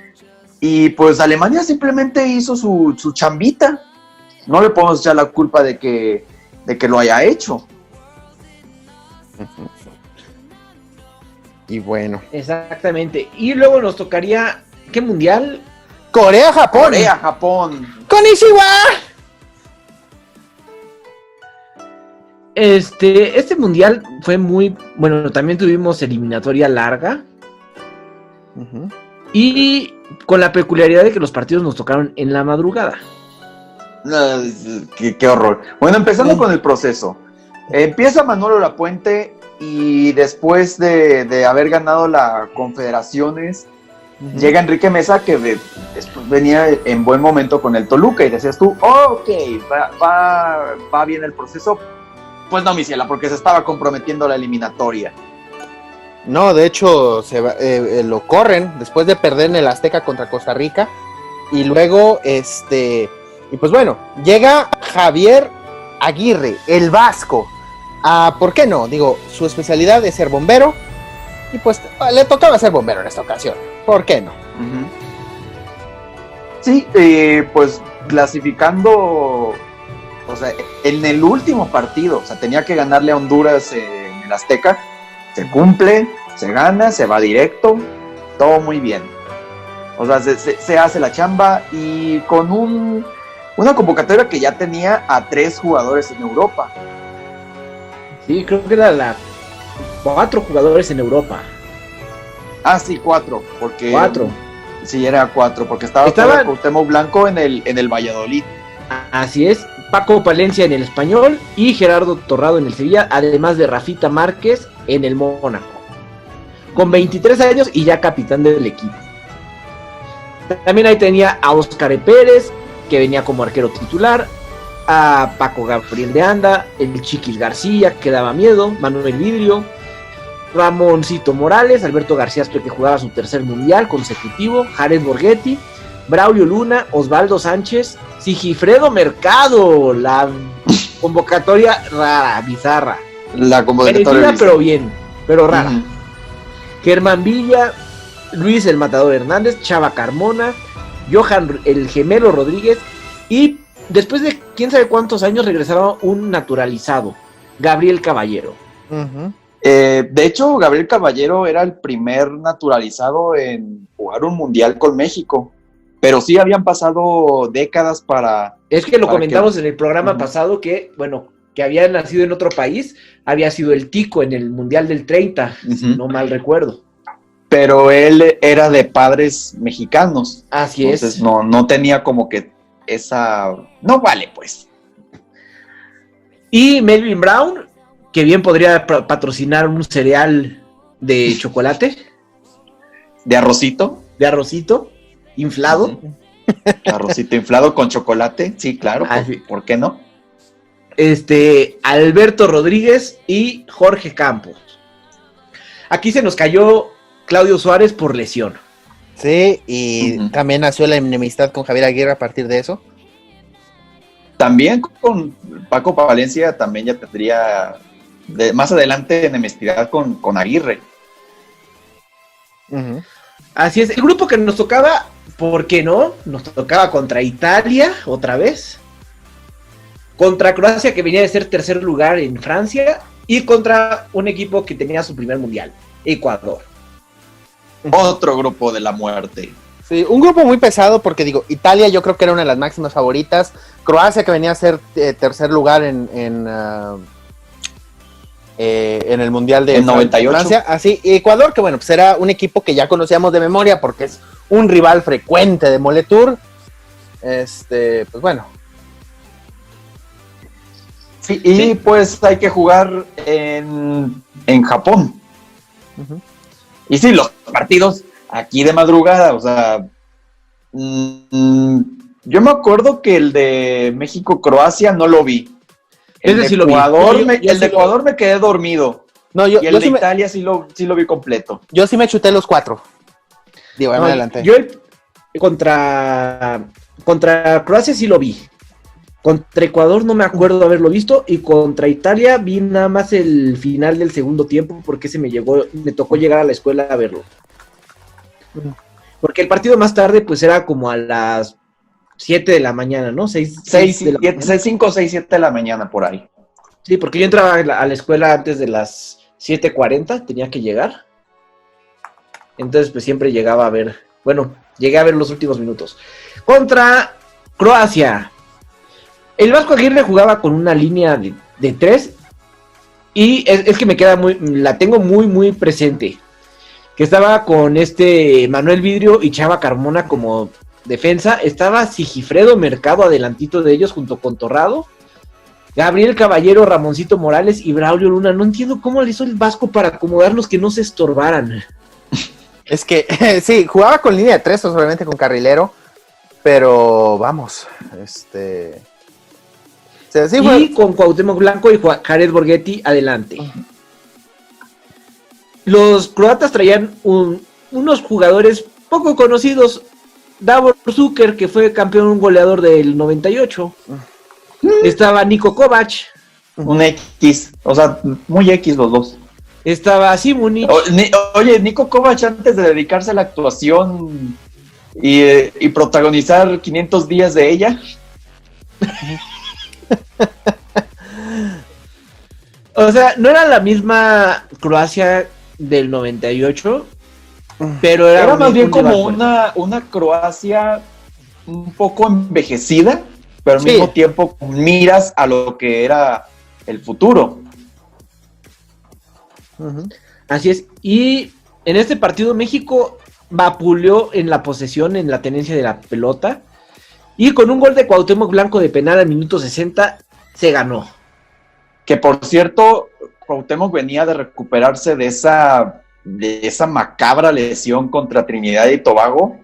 Speaker 5: y pues Alemania simplemente hizo su chambita, no le podemos echar la culpa de que lo haya hecho.
Speaker 4: Y bueno.
Speaker 3: Exactamente. Y luego nos tocaría, ¿qué mundial?
Speaker 4: Corea-Japón.
Speaker 5: Corea-Japón.
Speaker 4: ¡Konnichiwa!
Speaker 3: Este mundial fue muy, bueno, también tuvimos eliminatoria larga.
Speaker 4: Uh-huh.
Speaker 3: Y con la peculiaridad de que los partidos nos tocaron en la madrugada.
Speaker 5: Qué horror. Bueno, empezando con el proceso. Empieza Manolo Lapuente y después de haber ganado la Confederaciones, uh-huh, llega Enrique Mesa, que después venía en buen momento con el Toluca, y decías tú, ok, va bien el proceso. Pues no, mi ciela, porque se estaba comprometiendo la eliminatoria.
Speaker 4: No, de hecho, lo corren después de perder en el Azteca contra Costa Rica. Y luego, y pues bueno, llega Javier Aguirre, el vasco. ¿Por qué no? Digo, su especialidad es ser bombero. Y pues le tocaba ser bombero en esta ocasión. ¿Por qué no?
Speaker 5: Uh-huh. Sí, pues clasificando, o sea, en el último partido, o sea, tenía que ganarle a Honduras en el Azteca. Se cumple, se gana, se va directo, todo muy bien. O sea, se hace la chamba y con una convocatoria que ya tenía a 3 jugadores en Europa.
Speaker 3: Sí, creo que era 4 jugadores en Europa.
Speaker 5: Ah, sí, 4, porque...
Speaker 3: 4.
Speaker 5: Sí, era 4, porque estaba Cuauhtémoc Blanco en el Valladolid.
Speaker 3: Así es, Paco Palencia en el Español y Gerardo Torrado en el Sevilla, además de Rafita Márquez en el Mónaco, con 23 años y ya capitán del equipo. También ahí tenía a Óscar Pérez, que venía como arquero titular, a Paco Gabriel de Anda, el Chiquis García, que daba miedo, Manuel Vidrio, Ramoncito Morales, Alberto García Aspe, que jugaba su tercer mundial consecutivo, Jared Borghetti, Braulio Luna, Osvaldo Sánchez, Sigifredo Mercado, la convocatoria rara, bizarra.
Speaker 5: La convocatoria
Speaker 3: Merecida, pero rara.
Speaker 5: Uh-huh.
Speaker 3: Germán Villa, Luis el Matador Hernández, Chava Carmona, Johan el Gemelo Rodríguez, y después de quién sabe cuántos años regresaba un naturalizado, Gabriel Caballero.
Speaker 4: Uh-huh.
Speaker 5: De hecho, Gabriel Caballero era el primer naturalizado en jugar un mundial con México, pero sí habían pasado décadas para...
Speaker 3: Es que lo comentamos en el programa pasado que, bueno, que había nacido en otro país, había sido el Tico en el mundial del 30, si no mal recuerdo.
Speaker 5: Pero él era de padres mexicanos.
Speaker 3: Así
Speaker 5: entonces
Speaker 3: es.
Speaker 5: No tenía como que esa... No vale, pues.
Speaker 3: Y Melvin Brown, que bien podría patrocinar un cereal de chocolate.
Speaker 5: De arrocito.
Speaker 3: De arrocito inflado.
Speaker 5: Arrocito inflado con chocolate. Sí, claro. ¿Por qué no?
Speaker 3: Alberto Rodríguez y Jorge Campos. Aquí se nos cayó Claudio Suárez por lesión.
Speaker 4: Sí, y también nació la enemistad con Javier Aguirre a partir de eso.
Speaker 5: También con Paco Palencia también ya tendría más adelante enemistad con Aguirre.
Speaker 4: Uh-huh.
Speaker 3: Así es, el grupo que nos tocaba, ¿por qué no? Nos tocaba contra Italia, otra vez. Contra Croacia, que venía de ser tercer lugar en Francia. Y contra un equipo que tenía su primer mundial, Ecuador.
Speaker 5: Otro grupo de la muerte.
Speaker 4: Sí, un grupo muy pesado porque digo, Italia yo creo que era una de las máximas favoritas, Croacia que venía a ser tercer lugar en el Mundial de
Speaker 5: 98.
Speaker 4: Francia, así, y Ecuador que bueno, pues era un equipo que ya conocíamos de memoria porque es un rival frecuente de Moletour, pues bueno.
Speaker 5: Sí, y pues hay que jugar en Japón. Uh-huh. Y sí, los partidos aquí de madrugada, o sea, yo me acuerdo que el de México-Croacia no lo vi. El de Ecuador me quedé dormido.
Speaker 4: No,
Speaker 5: y el de Italia sí lo vi completo.
Speaker 4: Yo sí me chuté los 4. Digo, no, adelante.
Speaker 3: Yo contra Croacia sí lo vi. Contra Ecuador no me acuerdo de haberlo visto, y contra Italia vi nada más el final del segundo tiempo porque me tocó llegar a la escuela a verlo. Porque el partido más tarde pues era como a las 7 de la mañana, ¿no? 5, 6,
Speaker 5: 7 de la mañana por ahí.
Speaker 3: Sí, porque yo entraba a la escuela antes de las 7:40, tenía que llegar. Entonces pues siempre llegaba a ver, llegué a ver los últimos minutos. Contra Croacia. El Vasco Aguirre jugaba con una línea de 3 y es que me queda la tengo muy muy presente, que estaba con Manuel Vidrio y Chava Carmona como defensa, estaba Sigifredo Mercado adelantito de ellos junto con Torrado, Gabriel Caballero, Ramoncito Morales y Braulio Luna. No entiendo cómo le hizo el Vasco para acomodarlos que no se estorbaran.
Speaker 4: Es que sí, jugaba con línea de 3, obviamente con carrilero, pero vamos, sí,
Speaker 3: y con Cuauhtémoc Blanco y Jared Borghetti adelante. Los croatas traían unos jugadores poco conocidos. Davor Zucker, que fue campeón goleador del 98. Estaba Niko Kovac.
Speaker 5: Un X, o sea, muy X los dos.
Speaker 3: Estaba Simunic.
Speaker 5: Oye, Niko Kovac, antes de dedicarse a la actuación y protagonizar 500 días de ella...
Speaker 3: O sea, no era la misma Croacia del 98, pero era
Speaker 5: más bien como una Croacia un poco envejecida, pero al mismo tiempo miras a lo que era el futuro.
Speaker 3: Uh-huh. Así es, y en este partido México vapuleó en la posesión, en la tenencia de la pelota, y con un gol de Cuauhtémoc Blanco de penal al minuto 60 se ganó.
Speaker 5: Que por cierto, Cuauhtémoc venía de recuperarse de esa macabra lesión contra Trinidad y Tobago.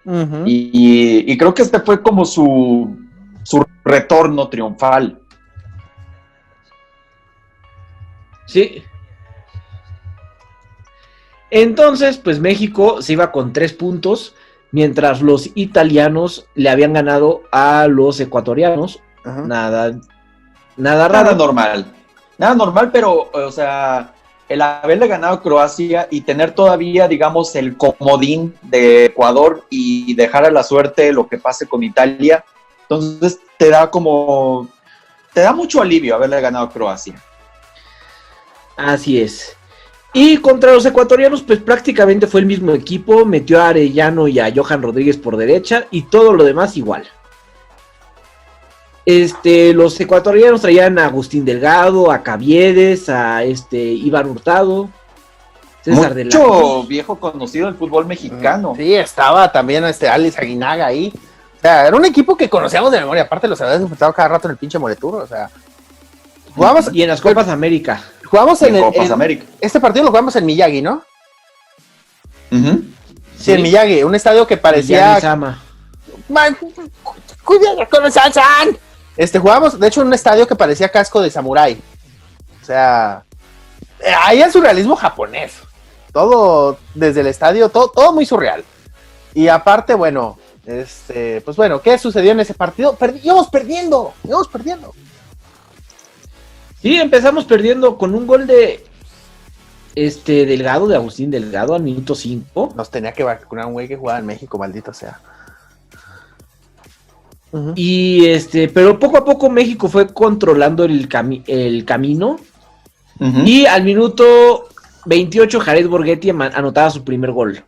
Speaker 5: Uh-huh. Y creo que fue como su retorno triunfal.
Speaker 3: Sí. Entonces, pues México se iba con 3 puntos, mientras los italianos le habían ganado a los ecuatorianos.
Speaker 4: Ajá.
Speaker 3: Nada
Speaker 5: Nada
Speaker 3: raro.
Speaker 5: normal. Nada normal, pero, o sea, el haberle ganado a Croacia y tener todavía, digamos, el comodín de Ecuador y dejar a la suerte lo que pase con Italia, entonces te da mucho alivio haberle ganado a Croacia.
Speaker 3: Así es. Y contra los ecuatorianos, pues prácticamente fue el mismo equipo, metió a Arellano y a Johan Rodríguez por derecha y todo lo demás igual. Los ecuatorianos traían a Agustín Delgado, a Caviedes, a Iván Hurtado, César de la
Speaker 5: Mucho
Speaker 3: Cruz.
Speaker 5: viejo conocido del fútbol mexicano.
Speaker 4: Sí, estaba también Alex Aguinaga ahí. O sea, era un equipo que conocíamos de memoria. Aparte, los habíamos enfrentado cada rato en el pinche Moleturo. O sea, jugamos
Speaker 3: Y en las Copas América.
Speaker 5: En Copas América.
Speaker 4: Este partido lo jugamos en Miyagi, ¿no?
Speaker 5: Ujú.
Speaker 4: Sí, en Miyagi, un estadio que parecía.
Speaker 3: Miyagi-sama.
Speaker 4: ¡Cuidado con el Sansan! Jugamos, de hecho, en un estadio que parecía casco de samurái. O sea, ahí el surrealismo japonés. Todo desde el estadio, todo muy surreal. Y aparte, bueno, pues bueno, ¿qué sucedió en ese partido? Íbamos perdiendo.
Speaker 3: Sí, empezamos perdiendo con un gol de Delgado, de Agustín Delgado, al minuto 5.
Speaker 4: Nos tenía que vacunar un güey que jugaba en México, maldito sea. Uh-huh.
Speaker 3: Y pero poco a poco México fue controlando el camino.
Speaker 5: Uh-huh.
Speaker 3: Y al minuto 28 Jared Borghetti anotaba su primer gol.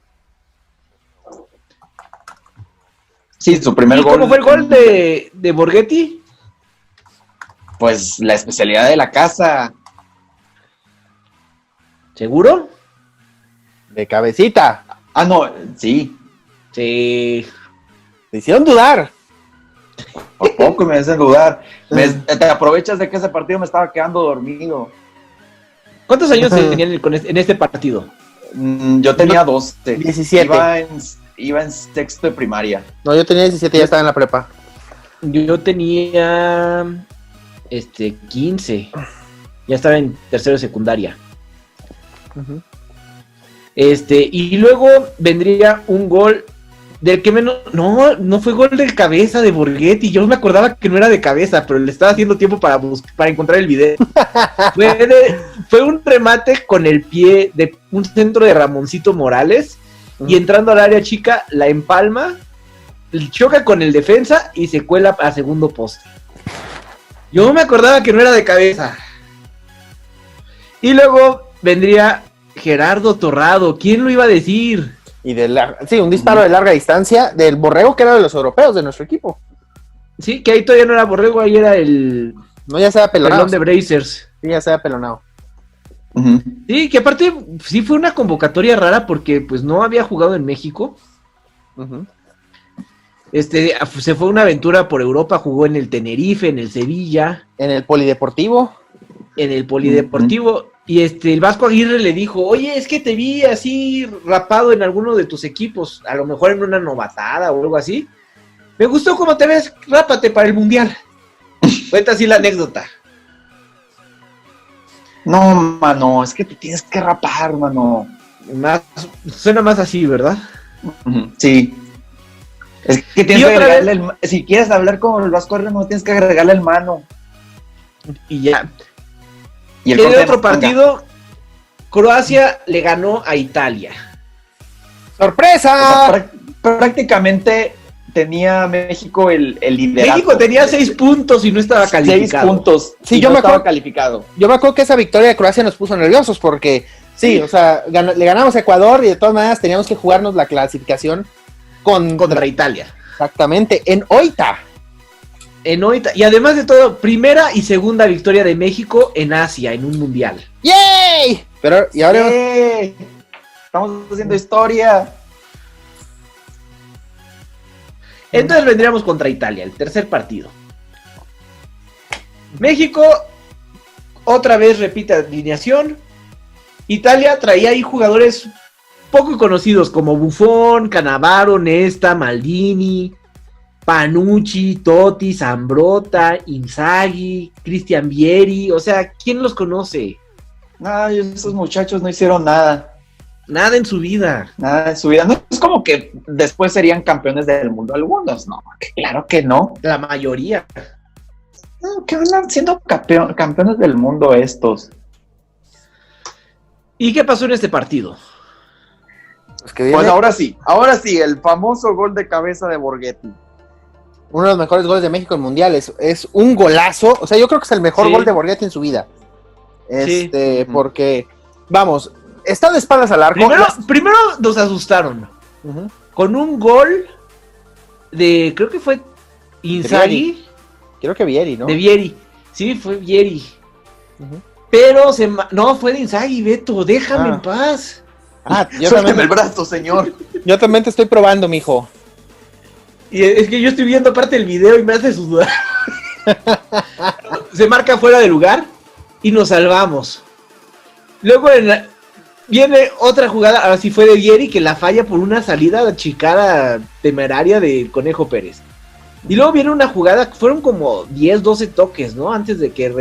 Speaker 5: Sí, su primer
Speaker 3: ¿Y
Speaker 5: gol.
Speaker 3: cómo fue el gol de Borghetti?
Speaker 5: Pues la especialidad de la casa.
Speaker 3: ¿Seguro?
Speaker 4: De cabecita.
Speaker 5: Ah, no, sí.
Speaker 3: Sí.
Speaker 4: Te hicieron dudar.
Speaker 5: Por poco me hacen dudar. Te aprovechas de que ese partido me estaba quedando dormido.
Speaker 3: ¿Cuántos años tenían en este partido?
Speaker 5: Yo tenía 12.
Speaker 4: 17.
Speaker 5: Iba en sexto de primaria.
Speaker 4: No, yo tenía 17 y ya estaba en la prepa.
Speaker 3: Yo tenía 15. Ya estaba en tercero de secundaria.
Speaker 4: Uh-huh.
Speaker 3: Y luego vendría un gol del que menos... No fue gol de cabeza de Borghetti. Yo me acordaba que no era de cabeza, pero le estaba haciendo tiempo para encontrar el video. Fue un remate con el pie de un centro de Ramoncito Morales. Y entrando al área chica, la empalma, choca con el defensa y se cuela a segundo poste. Yo me acordaba que no era de cabeza. Y luego vendría Gerardo Torrado. ¿Quién lo iba a decir?
Speaker 4: Y un disparo de larga distancia del Borrego, que era de los europeos de nuestro equipo.
Speaker 3: Sí, que ahí todavía no era Borrego, ahí era el
Speaker 4: No, ya se había pelonado.
Speaker 3: pelón de Brazers.
Speaker 4: Sí, ya se había pelonado.
Speaker 5: Uh-huh.
Speaker 3: Sí, que aparte sí fue una convocatoria rara porque pues no había jugado en México.
Speaker 4: Uh-huh.
Speaker 3: Se fue una aventura por Europa, jugó en el Tenerife, en el Sevilla,
Speaker 4: En el Polideportivo.
Speaker 3: en el Polideportivo. Y el Vasco Aguirre le dijo, oye, es que te vi así rapado en alguno de tus equipos, a lo mejor en una novatada o algo así. Me gustó cómo te ves, rápate para el Mundial. Cuenta así la anécdota.
Speaker 5: No, mano, es que te tienes que rapar, mano.
Speaker 3: Suena más así, ¿verdad?
Speaker 5: Uh-huh. Sí. Es que tienes que agregarle si quieres hablar con el Vasco Aguirre, no tienes que agregarle el mano.
Speaker 3: Y ya.
Speaker 5: Y
Speaker 3: En el otro partido, Croacia le ganó a Italia.
Speaker 4: ¡Sorpresa!
Speaker 5: O sea, prácticamente tenía México el liderato.
Speaker 3: México tenía 6 puntos y no estaba calificado.
Speaker 5: 6 puntos.
Speaker 4: Sí,
Speaker 5: y
Speaker 4: yo
Speaker 5: no
Speaker 4: me
Speaker 5: estaba
Speaker 4: acuerdo.
Speaker 5: calificado.
Speaker 4: Yo me acuerdo que esa victoria de Croacia nos puso nerviosos porque, sí, o sea, le ganamos a Ecuador y de todas maneras teníamos que jugarnos la clasificación
Speaker 3: Contra Italia.
Speaker 4: Exactamente, en Oita.
Speaker 3: Y además de todo, primera y segunda victoria de México en Asia, en un mundial.
Speaker 4: ¡Yay! Pero, y ahora...
Speaker 5: ¡Eh! Estamos haciendo historia.
Speaker 3: Entonces vendríamos contra Italia, el tercer partido. México otra vez repite alineación. Italia traía ahí jugadores poco conocidos como Buffon, Cannavaro, Nesta, Maldini, Panucci, Totti, Zambrotta, Inzaghi, Cristian Vieri. O sea, ¿quién los conoce?
Speaker 5: No, esos muchachos no hicieron nada.
Speaker 3: Nada en su vida.
Speaker 5: Nada en su vida. No es como que después serían campeones del mundo algunos, no, claro que no.
Speaker 3: La mayoría.
Speaker 5: No, que van siendo campeones del mundo estos.
Speaker 3: ¿Y qué pasó en este partido?
Speaker 4: Pues que viene
Speaker 5: Pues ahora sí, el famoso gol de cabeza de Borghetti.
Speaker 4: uno de los mejores goles de México en mundiales. Es un golazo. O sea, yo creo que es el mejor
Speaker 3: Sí.
Speaker 4: gol de Borghetti en su vida.
Speaker 3: Sí.
Speaker 4: Porque, vamos, está de espaldas al arco.
Speaker 3: Primero nos asustaron
Speaker 4: Ujú.
Speaker 3: con un gol de, creo que fue Inzaghi,
Speaker 4: Creo que Vieri, ¿no?
Speaker 3: de Vieri. Sí, fue Vieri.
Speaker 4: Ujú.
Speaker 3: Pero no, fue de Inzaghi, Beto, déjame en paz.
Speaker 4: Yo
Speaker 5: Suélteme el
Speaker 4: también,
Speaker 5: brazo, señor.
Speaker 4: yo también te estoy probando, mijo.
Speaker 3: Y es que yo estoy viendo parte del video y me hace sudar. Se marca fuera de lugar y nos salvamos. Luego viene otra jugada, ahora sí fue de Vieri, que la falla por una salida chicada temeraria de Conejo Pérez. Y luego viene una jugada, fueron como 10, 12 toques, ¿no? Antes de que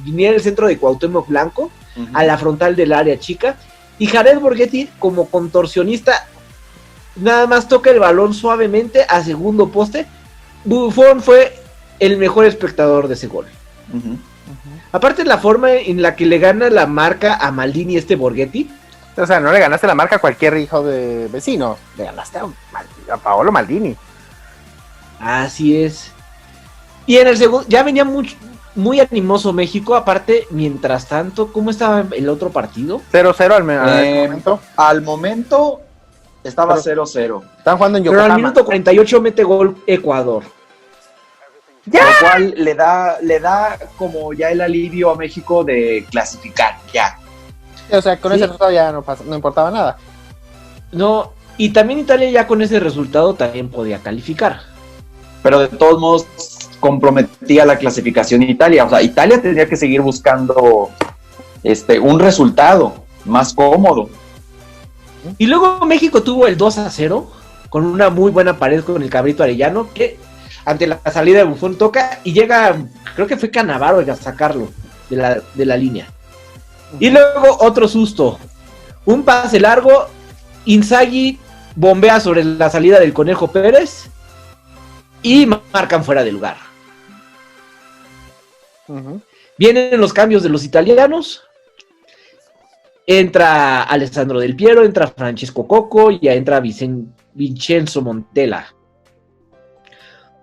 Speaker 3: viniera el centro de Cuauhtémoc Blanco a la frontal del área chica. Y Jared Borghetti, como contorsionista, nada más toca el balón suavemente a segundo poste. Buffon fue el mejor espectador de ese gol.
Speaker 5: Ujú.
Speaker 3: Aparte la forma en la que le gana la marca a Maldini Borghetti.
Speaker 4: O sea, no le ganaste la marca a cualquier hijo de vecino. Le ganaste a Paolo Maldini.
Speaker 3: Así es. Y en el segundo, ya venía muy animoso México. Aparte, mientras tanto, ¿cómo estaba el otro partido?
Speaker 4: 0-0 al momento.
Speaker 5: Al momento estaba
Speaker 4: Pero-
Speaker 5: 0-0.
Speaker 4: Están jugando en
Speaker 3: Pero al
Speaker 4: Yokohama.
Speaker 3: minuto 48 mete gol Ecuador.
Speaker 5: Lo cual le da como ya el alivio a México de clasificar, ya.
Speaker 4: O sea, con
Speaker 3: Sí.
Speaker 4: ese resultado ya no importaba nada.
Speaker 3: No, y también Italia ya con ese resultado también podía calificar.
Speaker 5: Pero de todos modos comprometía la clasificación en Italia. O sea, Italia tendría que seguir buscando un resultado más cómodo.
Speaker 3: Y luego México tuvo el 2-0 con una muy buena pared con el Cabrito Arellano, que ante la salida de Buffon toca y llega, creo que fue Cannavaro a sacarlo de la línea. Y luego otro susto, un pase largo, Inzaghi bombea sobre la salida del Conejo Pérez y marcan fuera de lugar.
Speaker 4: Ujú.
Speaker 3: Vienen los cambios de los italianos. Entra Alessandro Del Piero, entra Francesco Coco y ya entra Vincenzo Montella.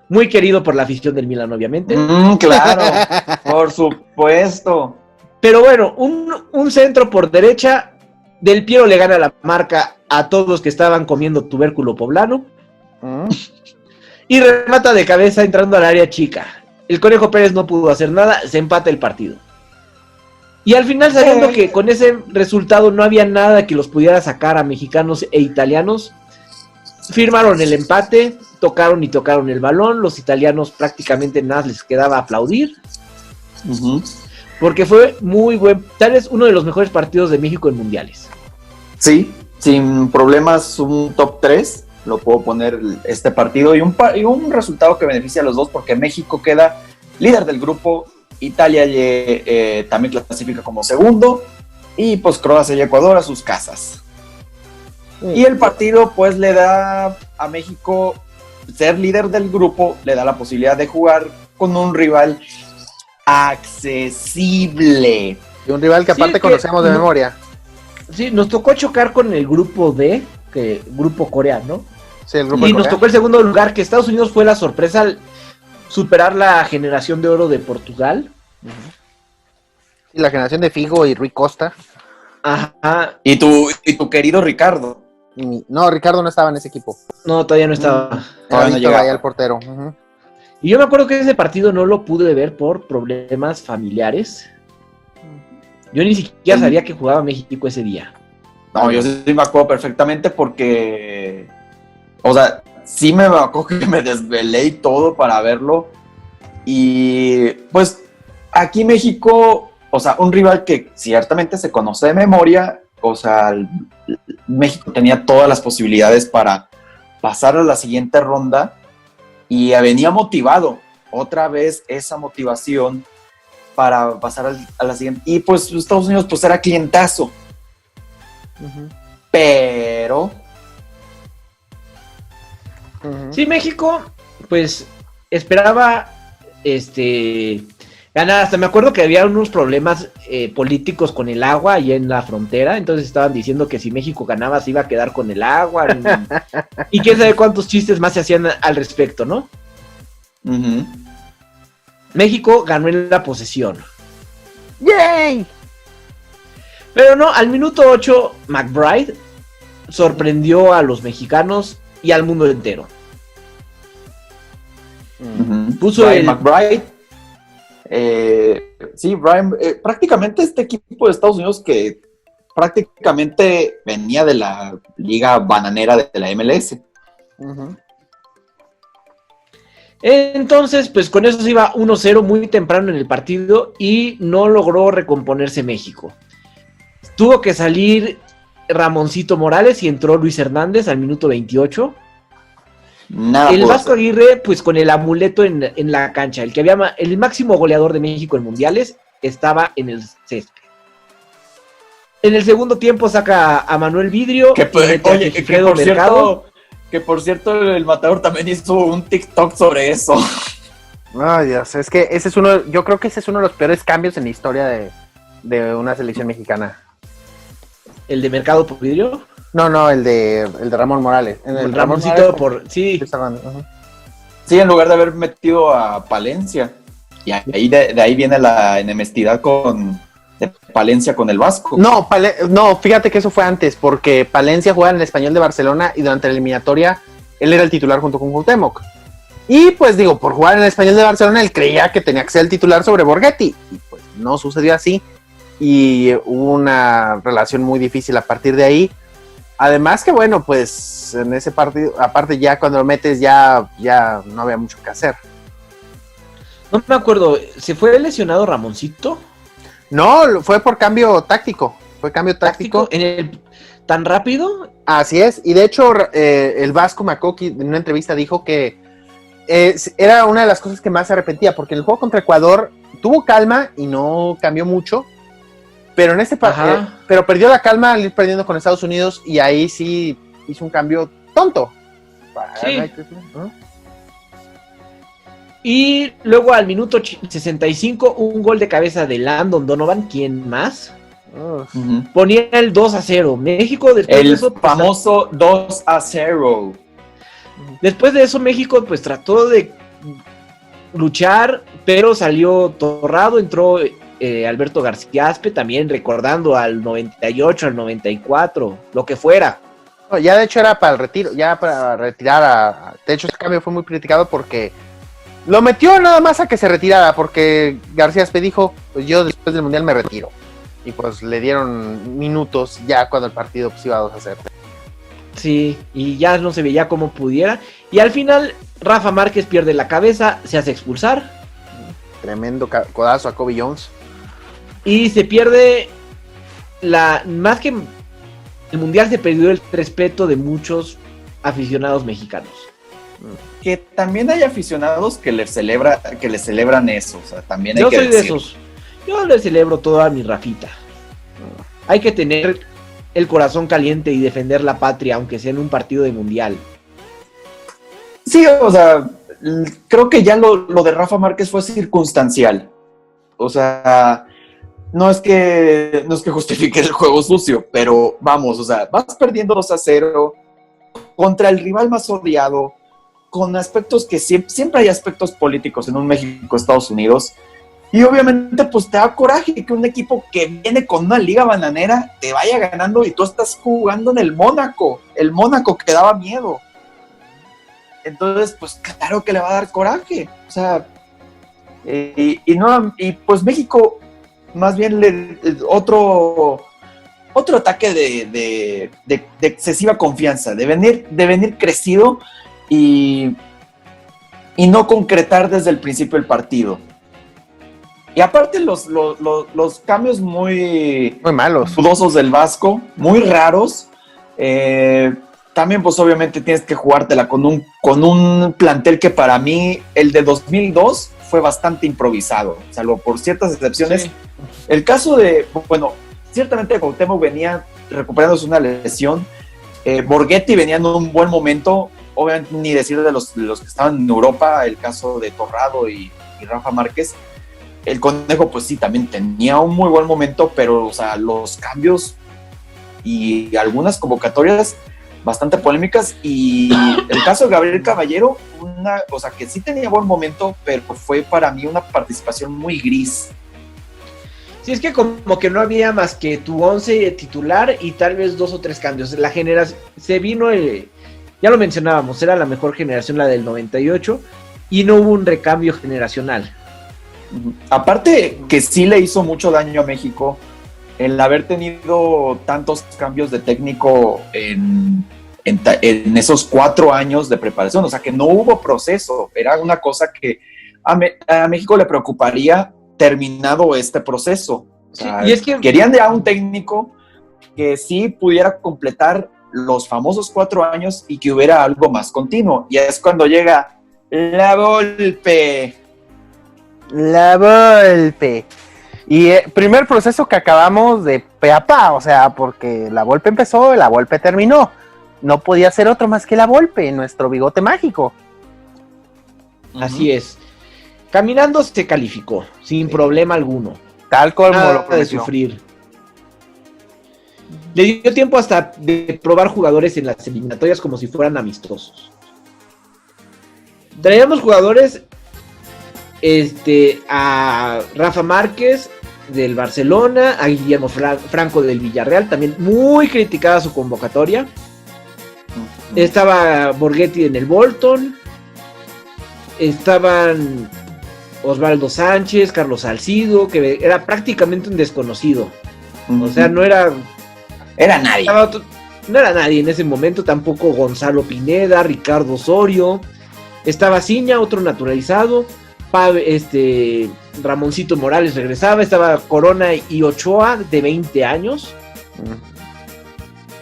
Speaker 3: Muy querido por la afición del Milan, obviamente.
Speaker 5: Claro, por supuesto.
Speaker 3: Pero bueno, un centro por derecha. Del Piero le gana la marca a todos los que estaban comiendo tubérculo poblano.
Speaker 4: Ujú.
Speaker 3: Y remata de cabeza entrando al área chica. El Conejo Pérez no pudo hacer nada, se empata el partido. Y al final, sabiendo que con ese resultado no había nada que los pudiera sacar a mexicanos e italianos, firmaron el empate, tocaron el balón. Los italianos prácticamente nada les quedaba aplaudir,
Speaker 5: Ujú.
Speaker 3: porque fue muy buen, tal vez uno de los mejores partidos de México en mundiales.
Speaker 5: Sí, sin problemas, un top 3. Lo puedo poner este partido y un resultado que beneficia a los dos, porque México queda líder del grupo, Italia también clasifica como segundo, y pues Croacia y Ecuador a sus casas. Y el partido pues le da a México, ser líder del grupo, le da la posibilidad de jugar con un rival accesible.
Speaker 4: Y un rival que
Speaker 3: Sí,
Speaker 4: aparte
Speaker 3: que-
Speaker 4: conocemos de memoria.
Speaker 3: Sí, nos tocó chocar con el grupo D, grupo coreano.
Speaker 4: Sí, el grupo
Speaker 3: Y
Speaker 4: de
Speaker 3: nos
Speaker 4: Corea.
Speaker 3: tocó el segundo lugar, que Estados Unidos fue la sorpresa al superar la generación de oro de Portugal.
Speaker 4: Y la generación de Figo y Rui Costa.
Speaker 3: Ajá.
Speaker 5: Y tu querido Ricardo.
Speaker 4: No, Ricardo no estaba en ese equipo.
Speaker 3: No, todavía no estaba.
Speaker 4: Era
Speaker 5: Todavía no
Speaker 4: Víctor
Speaker 5: llegaba.
Speaker 4: ahí el portero. Ujú.
Speaker 3: Y yo me acuerdo que ese partido no lo pude ver por problemas familiares. Yo ni siquiera sabía que jugaba México ese día.
Speaker 5: No, yo sí me acuerdo perfectamente porque, o sea, sí me acuerdo que me desvelé y todo para verlo. Y pues aquí México, o sea, un rival que ciertamente se conoce de memoria, o sea, México tenía todas las posibilidades para pasar a la siguiente ronda y venía motivado, otra vez esa motivación para pasar a la siguiente. Y pues Estados Unidos pues era clientazo.
Speaker 4: Ujú.
Speaker 5: pero...
Speaker 3: Sí, México, pues, esperaba ganar. Hasta me acuerdo que había unos problemas políticos con el agua allá en la frontera, entonces estaban diciendo que si México ganaba se iba a quedar con el agua, y quién sabe cuántos chistes más se hacían al respecto, ¿no?
Speaker 5: Uh-huh.
Speaker 3: México ganó en la posesión.
Speaker 4: ¡Yay!
Speaker 3: Pero no, al minuto 8, McBride sorprendió a los mexicanos y al mundo entero.
Speaker 5: Uh-huh.
Speaker 3: Puso
Speaker 5: Brian
Speaker 3: el...
Speaker 5: McBride. Sí, Brian, prácticamente este equipo de Estados Unidos que prácticamente venía de la liga bananera de la MLS.
Speaker 4: Uh-huh.
Speaker 3: Entonces, pues con eso se iba 1-0 muy temprano en el partido y no logró recomponerse México. Tuvo que salir Ramoncito Morales y entró Luis Hernández al minuto 28.
Speaker 5: Nada
Speaker 3: El
Speaker 5: pudo
Speaker 3: Vasco
Speaker 5: hacer.
Speaker 3: Aguirre, pues con el amuleto en la cancha, el máximo goleador de México en mundiales, estaba en el césped. En el segundo tiempo saca a Manuel Vidrio,
Speaker 5: Que,
Speaker 3: y mete a
Speaker 5: oye, que
Speaker 3: Sigifredo
Speaker 5: por
Speaker 3: Mercado.
Speaker 5: cierto, el Matador también hizo un TikTok sobre eso.
Speaker 4: Ay, Dios, es que yo creo que ese es uno de los peores cambios en la historia de una selección mexicana.
Speaker 3: El de Mercado por Vidrio.
Speaker 4: No, el de Ramón Morales.
Speaker 3: El Ramoncito por... Sí.
Speaker 4: Uh-huh.
Speaker 5: Sí, en lugar de haber metido a Palencia. Y ahí de ahí viene la enemistad de Palencia con el Vasco.
Speaker 4: No, fíjate que eso fue antes, porque Palencia jugaba en el Español de Barcelona y durante la eliminatoria él era el titular junto con Cuauhtémoc. Y pues digo, por jugar en el Español de Barcelona él creía que tenía que ser el titular sobre Borghetti. Y pues no sucedió así. Y hubo una relación muy difícil a partir de ahí. Además que bueno, pues en ese partido, aparte ya cuando lo metes ya no había mucho que hacer.
Speaker 3: No me acuerdo, ¿se fue lesionado Ramoncito?
Speaker 4: No, fue por cambio táctico. Fue cambio táctico.
Speaker 3: ¿Tan rápido?
Speaker 4: Así es. Y de hecho, el Vasco Macoqui en una entrevista dijo que era una de las cosas que más se arrepentía, porque en el juego contra Ecuador tuvo calma y no cambió mucho. Pero en este partido, pero perdió la calma al ir perdiendo con Estados Unidos y ahí sí hizo un cambio tonto.
Speaker 3: Sí. Y luego al minuto 65, un gol de cabeza de Landon Donovan, ¿quién más?
Speaker 5: Uh-huh.
Speaker 3: Ponía el 2-0. México después
Speaker 5: El
Speaker 3: de eso,
Speaker 5: famoso 2-0.
Speaker 3: Después de eso México pues trató de luchar, pero salió torrado, entró Alberto García Aspe, también recordando al 98, al 94, lo que fuera.
Speaker 4: No, ya de hecho era para el retiro, ya para retirar de hecho ese cambio fue muy criticado porque lo metió nada más a que se retirara, porque García Aspe dijo, pues yo después del Mundial me retiro. Y pues le dieron minutos ya cuando el partido pues iba 2-0.
Speaker 3: Sí, y ya no se veía como pudiera. Y al final Rafa Márquez pierde la cabeza, se hace expulsar.
Speaker 4: Tremendo codazo a Kobe Jones.
Speaker 3: Y se pierde más que el mundial, se perdió el respeto de muchos aficionados mexicanos.
Speaker 5: Que también hay aficionados que les celebran eso. O sea, también hay
Speaker 3: Yo
Speaker 5: que
Speaker 3: soy de
Speaker 5: decirlo.
Speaker 3: esos. Yo le celebro todo a mi Rafita. Hay que tener el corazón caliente y defender la patria, aunque sea en un partido de mundial.
Speaker 5: Sí, o sea, creo que ya lo de Rafa Márquez fue circunstancial. O sea, no es que justifique el juego sucio, pero vamos, o sea, vas perdiendo 2-0 contra el rival más odiado, con aspectos que siempre hay aspectos políticos en un México-Estados Unidos, y obviamente pues te da coraje que un equipo que viene con una liga bananera te vaya ganando y tú estás jugando en el Mónaco que daba miedo. Entonces, pues claro que le va a dar coraje. O sea, y pues México, más bien otro ataque de excesiva confianza, de venir crecido y no concretar desde el principio el partido. Y aparte los cambios muy
Speaker 4: malos,
Speaker 5: dudosos del Vasco, muy raros. También pues obviamente tienes que jugártela con un plantel que para mí el de 2002 fue bastante improvisado, salvo por ciertas excepciones.
Speaker 3: Sí.
Speaker 5: El caso de, bueno, ciertamente Cuauhtémoc venía recuperándose una lesión. Borghetti venía en un buen momento, obviamente ni decir de los que estaban en Europa, el caso de Torrado y Rafa Márquez. El Conejo, pues sí, también tenía un muy buen momento, pero, o sea, los cambios y algunas convocatorias bastante polémicas, y el caso de Gabriel Caballero, o sea, que sí tenía buen momento, pero fue para mí una participación muy gris.
Speaker 3: Sí, es que como que no había más que tu 11 titular y tal vez 2 o 3 cambios. La generación, se vino, ya lo mencionábamos, era la mejor generación, la del 98, y no hubo un recambio generacional.
Speaker 5: Aparte que sí le hizo mucho daño a México el haber tenido tantos cambios de técnico en esos 4 años de preparación, o sea que no hubo proceso, era una cosa que a México le preocuparía terminado este proceso. O sea,
Speaker 3: sí, y es que
Speaker 5: querían ya un técnico que sí pudiera completar los famosos 4 años y que hubiera algo más continuo, y es cuando llega La Volpe.
Speaker 4: Y primer proceso que acabamos de pe a pa, o sea, porque la Volpe empezó, la Volpe terminó. No podía ser otro más que la Volpe, nuestro bigote mágico.
Speaker 3: Así es. Caminando se calificó, sin problema alguno.
Speaker 4: Tal como
Speaker 3: Nada
Speaker 4: lo prometió.
Speaker 3: de sufrir. Le dio tiempo hasta de probar jugadores en las eliminatorias como si fueran amistosos. Traíamos jugadores a Rafa Márquez del Barcelona, a Guillermo Franco del Villarreal, también muy criticada su convocatoria. Estaba Borghetti en el Bolton, estaban Osvaldo Sánchez, Carlos Salcido, que era prácticamente un desconocido. O sea, no era
Speaker 5: nadie.
Speaker 3: No era nadie en ese momento, tampoco Gonzalo Pineda, Ricardo Osorio. Estaba Ciña, otro naturalizado. Ramoncito Morales regresaba, estaba Corona y Ochoa de 20 años.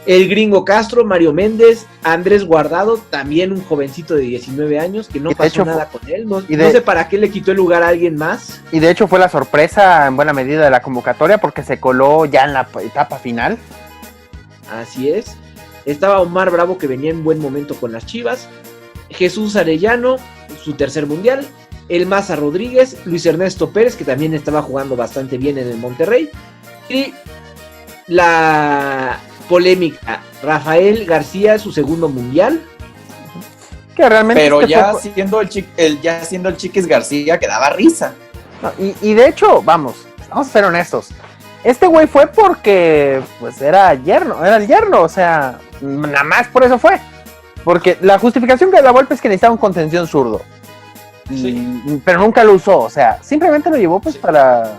Speaker 3: El Gringo Castro, Mario Méndez, Andrés Guardado, también un jovencito de 19 años que no pasó nada con él. No sé para qué le quitó el lugar a alguien más.
Speaker 4: Y de hecho fue la sorpresa en buena medida de la convocatoria porque se coló ya en la etapa final.
Speaker 3: Así es. Estaba Omar Bravo, que venía en buen momento con las Chivas. Jesús Arellano, su tercer mundial. El Maza Rodríguez, Luis Ernesto Pérez, que también estaba jugando bastante bien en el Monterrey. Y la polémica, Rafael García, su segundo mundial.
Speaker 4: Que realmente
Speaker 5: pero ya siendo el Chiquis García, que daba risa.
Speaker 4: No, y de hecho, vamos a ser honestos. Este güey fue porque pues era el yerno, o sea, nada más por eso fue. Porque la justificación que la Volpe es que necesitaba un contención zurdo. Sí. Pero nunca lo usó, o sea, simplemente lo llevó pues para...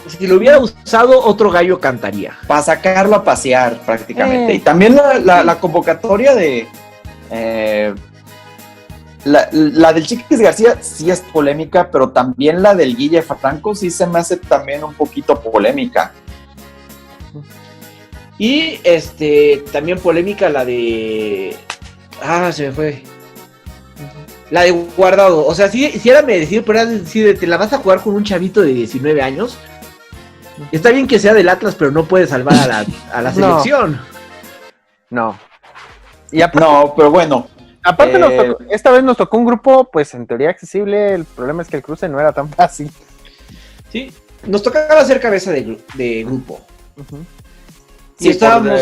Speaker 3: Si lo hubiera usado, otro gallo cantaría.
Speaker 5: Para sacarlo a pasear prácticamente. Y también la convocatoria de... la del Chiquis García sí es polémica, pero también la del Guille Franco sí se me hace también un poquito polémica.
Speaker 3: Y también polémica la de... se me fue. La de Guardado. O sea, si era merecido, pero era decir, te la vas a jugar con un chavito de 19 años. Está bien que sea del Atlas, pero no puede salvar a la selección.
Speaker 4: No.
Speaker 5: No, pero bueno.
Speaker 4: Aparte, esta vez nos tocó un grupo, pues en teoría accesible. El problema es que el cruce no era tan fácil.
Speaker 3: Sí, nos tocaba ser cabeza de grupo.
Speaker 5: Sí, estábamos...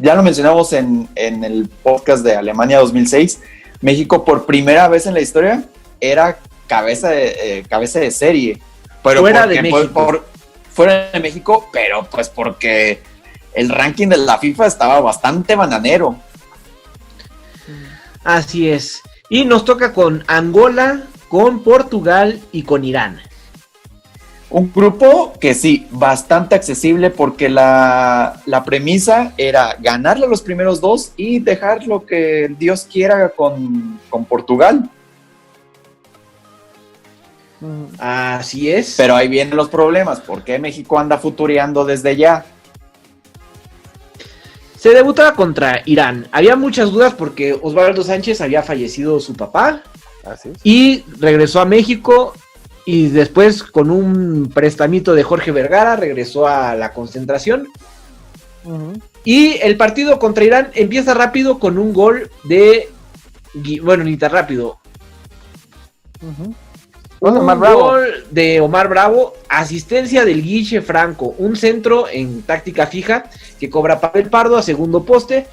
Speaker 5: ya lo mencionamos en el podcast de Alemania 2006. México por primera vez en la historia era cabeza de serie. Pero
Speaker 3: fuera de México.
Speaker 5: Fuera de México, pero pues porque el ranking de la FIFA estaba bastante bananero.
Speaker 3: Así es. Y nos toca con Angola, con Portugal y con Irán.
Speaker 5: Un grupo que sí, bastante accesible porque la premisa era ganarle a los primeros 2 y dejar lo que Dios quiera con Portugal.
Speaker 3: Así es.
Speaker 5: Pero ahí vienen los problemas. ¿Por qué México anda futureando desde ya?
Speaker 3: Se debutaba contra Irán. Había muchas dudas porque Osvaldo Sánchez había fallecido su papá.
Speaker 4: Así es.
Speaker 3: Y regresó a México. Y después, con un prestamito de Jorge Vergara, regresó a la concentración. Y el partido contra Irán empieza rápido con un gol de... Bueno, ni tan rápido. Gol de Omar Bravo, asistencia del Guille Franco, un centro en táctica fija que cobra Pavel Pardo a segundo poste,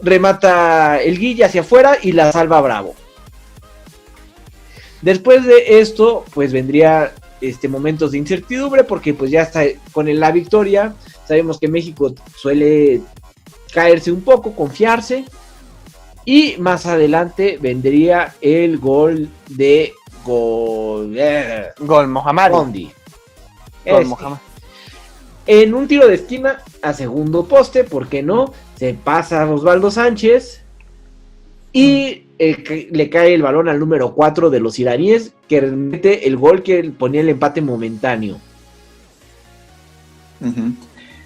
Speaker 3: remata el Guille hacia afuera y la salva Bravo. Después de esto, pues vendría momentos de incertidumbre porque pues ya está con la victoria. Sabemos que México suele caerse un poco, confiarse. Y más adelante vendría el gol de
Speaker 4: Gol Mohamed.
Speaker 3: Bondi.
Speaker 4: Gol Mohamed.
Speaker 3: En un tiro de esquina a segundo poste, ¿por qué no? Se pasa a Osvaldo Sánchez y le cae el balón al número 4 de los iraníes, que mete el gol que ponía el empate momentáneo.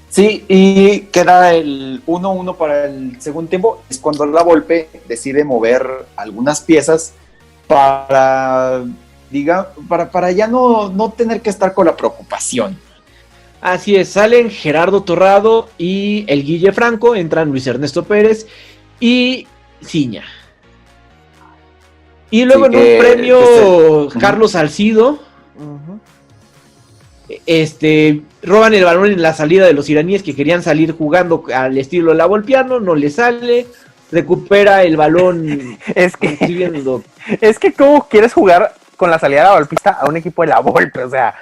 Speaker 5: Sí, y queda el 1-1 para el segundo tiempo. Es cuando la Volpe decide mover algunas piezas para ya no tener que estar con la preocupación.
Speaker 3: Así es, salen Gerardo Torrado y el Guille Franco, entran Luis Ernesto Pérez y Ciña. Y luego en un premio Carlos Salcido, roban el balón en la salida de los iraníes que querían salir jugando al estilo de la Volpiano, no le sale, recupera el balón.
Speaker 4: Es que ¿cómo quieres jugar con la salida de la Volpista a un equipo de la Volpe? O sea,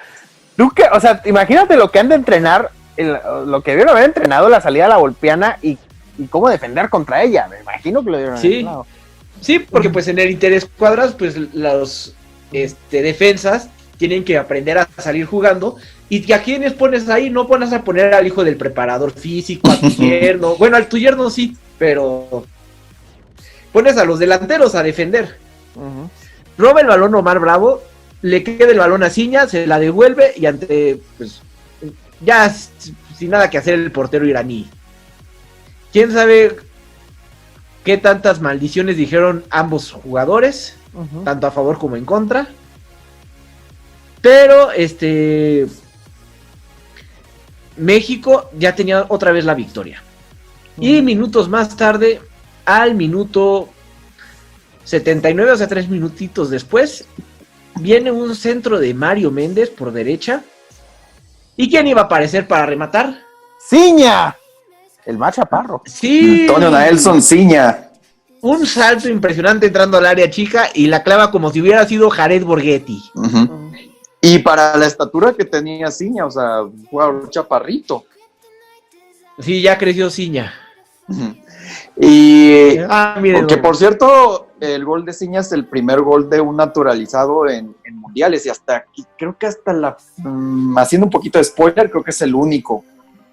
Speaker 4: imagínate lo que han de entrenar, lo que debieron haber entrenado la salida de la Volpiana y cómo defender contra ella. Me imagino que lo debieron haber entrenado.
Speaker 3: Sí, porque pues en el interescuadras, pues los defensas tienen que aprender a salir jugando. ¿Y a quiénes pones ahí? No pones a poner al hijo del preparador físico, a tu yerno. Bueno, al tu yerno sí, pero pones a los delanteros a defender. Roba el balón Omar Bravo, le queda el balón a Ciña, se la devuelve y ya sin nada que hacer el portero iraní. ¿Quién sabe qué tantas maldiciones dijeron ambos jugadores? Tanto a favor como en contra. Pero México ya tenía otra vez la victoria. Y minutos más tarde, al minuto 79, o sea, 3 minutitos después, viene un centro de Mario Méndez por derecha. ¿Y quién iba a aparecer para rematar?
Speaker 4: ¡Ciña! El más chaparro.
Speaker 3: Sí.
Speaker 5: Antonio Naelson Ciña.
Speaker 3: Un salto impresionante entrando al área chica y la clava como si hubiera sido Jared Borghetti.
Speaker 5: Y para la estatura que tenía Ciña, o sea, un jugador chaparrito.
Speaker 3: Sí, ya creció Ciña.
Speaker 5: Y
Speaker 3: miren,
Speaker 5: porque por cierto, el gol de Ciña es el primer gol de un naturalizado en mundiales y hasta aquí, creo que hasta haciendo un poquito de spoiler, creo que es el único.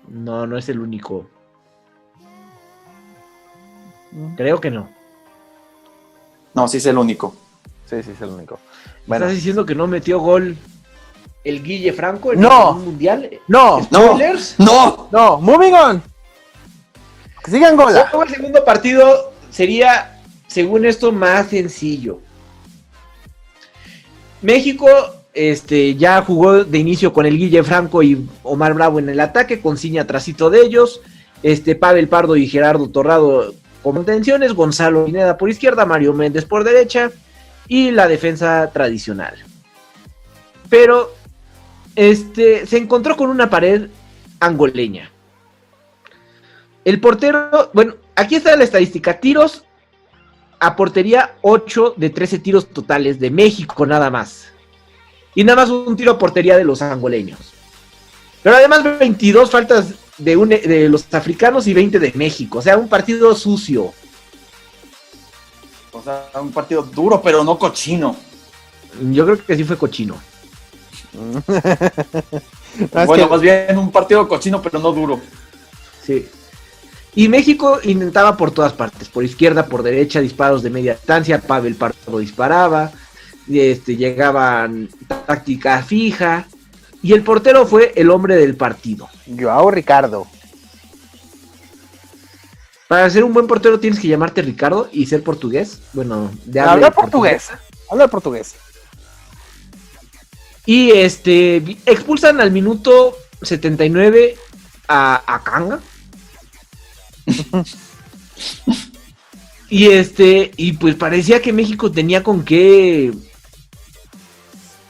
Speaker 3: No es el único. Creo que no.
Speaker 5: No, sí es el único.
Speaker 4: Sí, es el único.
Speaker 3: Bueno. ¿Estás diciendo que no metió gol el Guille Franco en un mundial?
Speaker 4: No.
Speaker 3: ¿Spoilers?
Speaker 4: No, moving on. Que sigan gola.
Speaker 3: El segundo partido sería, según esto, más sencillo. México ya jugó de inicio con el Guille Franco y Omar Bravo en el ataque, con Ciña atrasito de ellos, Pavel Pardo y Gerardo Torrado como contenciones, Gonzalo Pineda por izquierda, Mario Méndez por derecha y la defensa tradicional. Pero se encontró con una pared angoleña. El portero, bueno, aquí está la estadística, tiros a portería, 8 de 13 tiros totales de México nada más. Y nada más un tiro a portería de los angoleños. Pero además 22 faltas de los africanos y 20 de México. O sea, un partido sucio.
Speaker 5: O sea, un partido duro, pero no cochino.
Speaker 3: Yo creo que sí fue cochino.
Speaker 5: Bueno, más bien un partido cochino, pero no duro.
Speaker 3: Sí. Y México intentaba por todas partes, por izquierda, por derecha, disparos de media distancia, Pavel Pardo disparaba, llegaban táctica fija, y el portero fue el hombre del partido.
Speaker 4: Joao Ricardo.
Speaker 3: Para ser un buen portero tienes que llamarte Ricardo y ser portugués. Bueno,
Speaker 4: habla portugués. Habla portugués.
Speaker 3: Y expulsan al minuto 79 a Kanga. Y pues parecía que México tenía con qué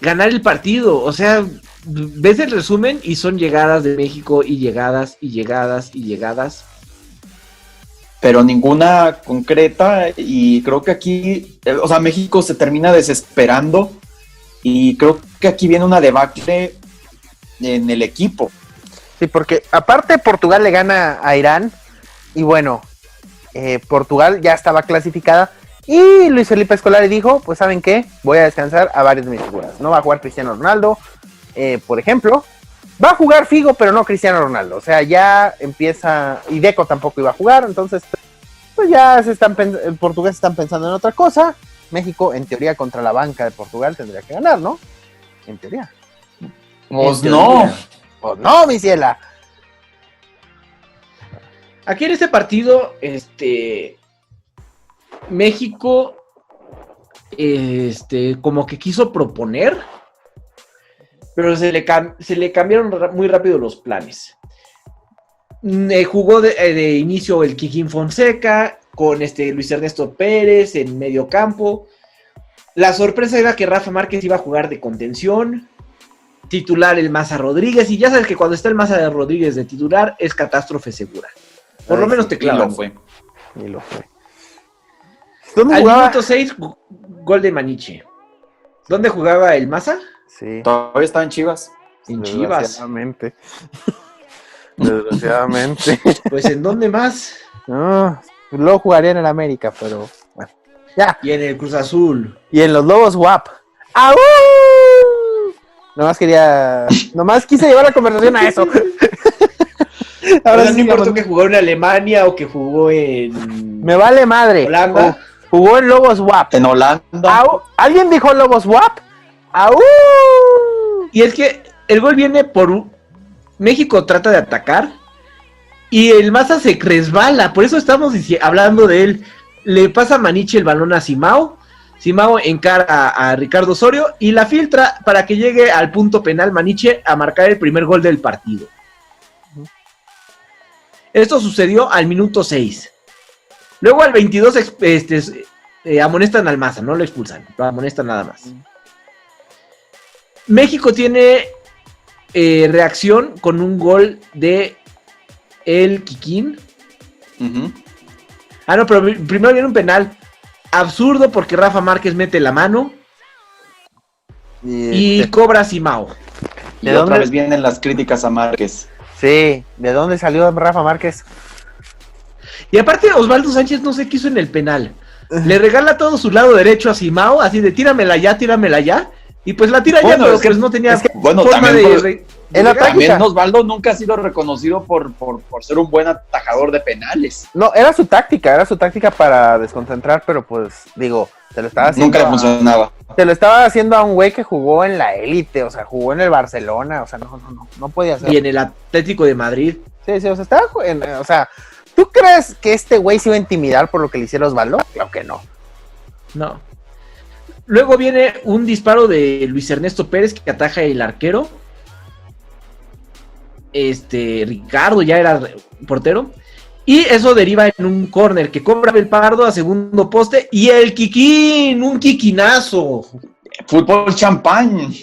Speaker 3: ganar el partido. O sea, ves el resumen y son llegadas de México y llegadas y llegadas y llegadas.
Speaker 5: Pero ninguna concreta, y creo que aquí, o sea, México se termina desesperando, y creo que aquí viene una debacle en el equipo.
Speaker 4: Sí, porque aparte Portugal le gana a Irán, y bueno, Portugal ya estaba clasificada, y Luis Felipe Scolari dijo, pues ¿saben qué? Voy a descansar a varias de mis figuras. No va a jugar Cristiano Ronaldo, por ejemplo. Va a jugar Figo, pero no Cristiano Ronaldo. O sea, ya empieza... Y Deco tampoco iba a jugar, entonces... Pues ya Portugal están pensando en otra cosa. México, en teoría, contra la banca de Portugal tendría que ganar, ¿no? En teoría.
Speaker 5: Pues no.
Speaker 4: Pues no, mi ciela.
Speaker 3: Aquí en este partido, México, como que quiso proponer, pero se le cambiaron muy rápido los planes. Jugó de inicio el Kikín Fonseca, con Luis Ernesto Pérez en medio campo. La sorpresa era que Rafa Márquez iba a jugar de contención, titular el Maza Rodríguez, y ya sabes que cuando está el Maza Rodríguez de titular es catástrofe segura. Por lo menos te clavan.
Speaker 4: Y lo fue.
Speaker 3: Al minuto 6, gol de Maniche. ¿Dónde jugaba el Maza?
Speaker 4: Sí.
Speaker 5: Todavía está en Chivas.
Speaker 3: En Chivas.
Speaker 4: Desgraciadamente.
Speaker 3: Pues ¿en dónde más?
Speaker 4: No, luego jugaría en el América, pero bueno. Ya.
Speaker 3: Y en el Cruz Azul.
Speaker 4: Y en los Lobos WAP. ¡Au! Nomás quise llevar la conversación a eso.
Speaker 3: Ahora sí, no importa que jugó en Alemania o que jugó en...
Speaker 4: Me vale madre.
Speaker 3: Holanda.
Speaker 4: Jugó en Lobos WAP.
Speaker 5: En Holanda.
Speaker 4: ¡Au! ¿Alguien dijo Lobos WAP? ¡Au!
Speaker 3: Y es que el gol viene por... México trata de atacar y el Maza se resbala, por eso estamos hablando de él. Le pasa a Maniche el balón a Simao encara a Ricardo Osorio y la filtra para que llegue al punto penal Maniche a marcar el primer gol del partido. Esto sucedió al minuto 6. Luego al 22 amonestan al Maza, no lo expulsan, lo amonestan nada más. México tiene reacción con un gol de el Kikín.
Speaker 5: Uh-huh.
Speaker 3: No, pero primero viene un penal absurdo porque Rafa Márquez mete la mano y cobra Simao.
Speaker 5: Y otra vez vienen las críticas a Márquez.
Speaker 4: Sí, ¿de dónde salió Rafa Márquez?
Speaker 3: Y aparte Osvaldo Sánchez no sé qué hizo en el penal. Le regala todo su lado derecho a Simao, así de tíramela ya. Y pues la tira ya, pero que no tenía forma de...
Speaker 5: También Osvaldo nunca ha sido reconocido por ser un buen atajador de penales.
Speaker 4: No, era su táctica para desconcentrar, pero pues, digo, te lo estaba haciendo.
Speaker 5: Nunca le funcionaba.
Speaker 4: Te lo estaba haciendo a un güey que jugó en la élite, o sea, jugó en el Barcelona, o sea, no podía ser.
Speaker 3: Y en el Atlético de Madrid.
Speaker 4: Sí, o sea, estaba o sea, ¿tú crees que este güey se iba a intimidar por lo que le hiciera Osvaldo? Claro que no.
Speaker 3: No. Luego viene un disparo de Luis Ernesto Pérez que ataja el arquero. Ricardo ya era portero. Y eso deriva en un córner que cobra el Pardo a segundo poste. Y el Kikín, un Kikinazo.
Speaker 5: Fútbol champán.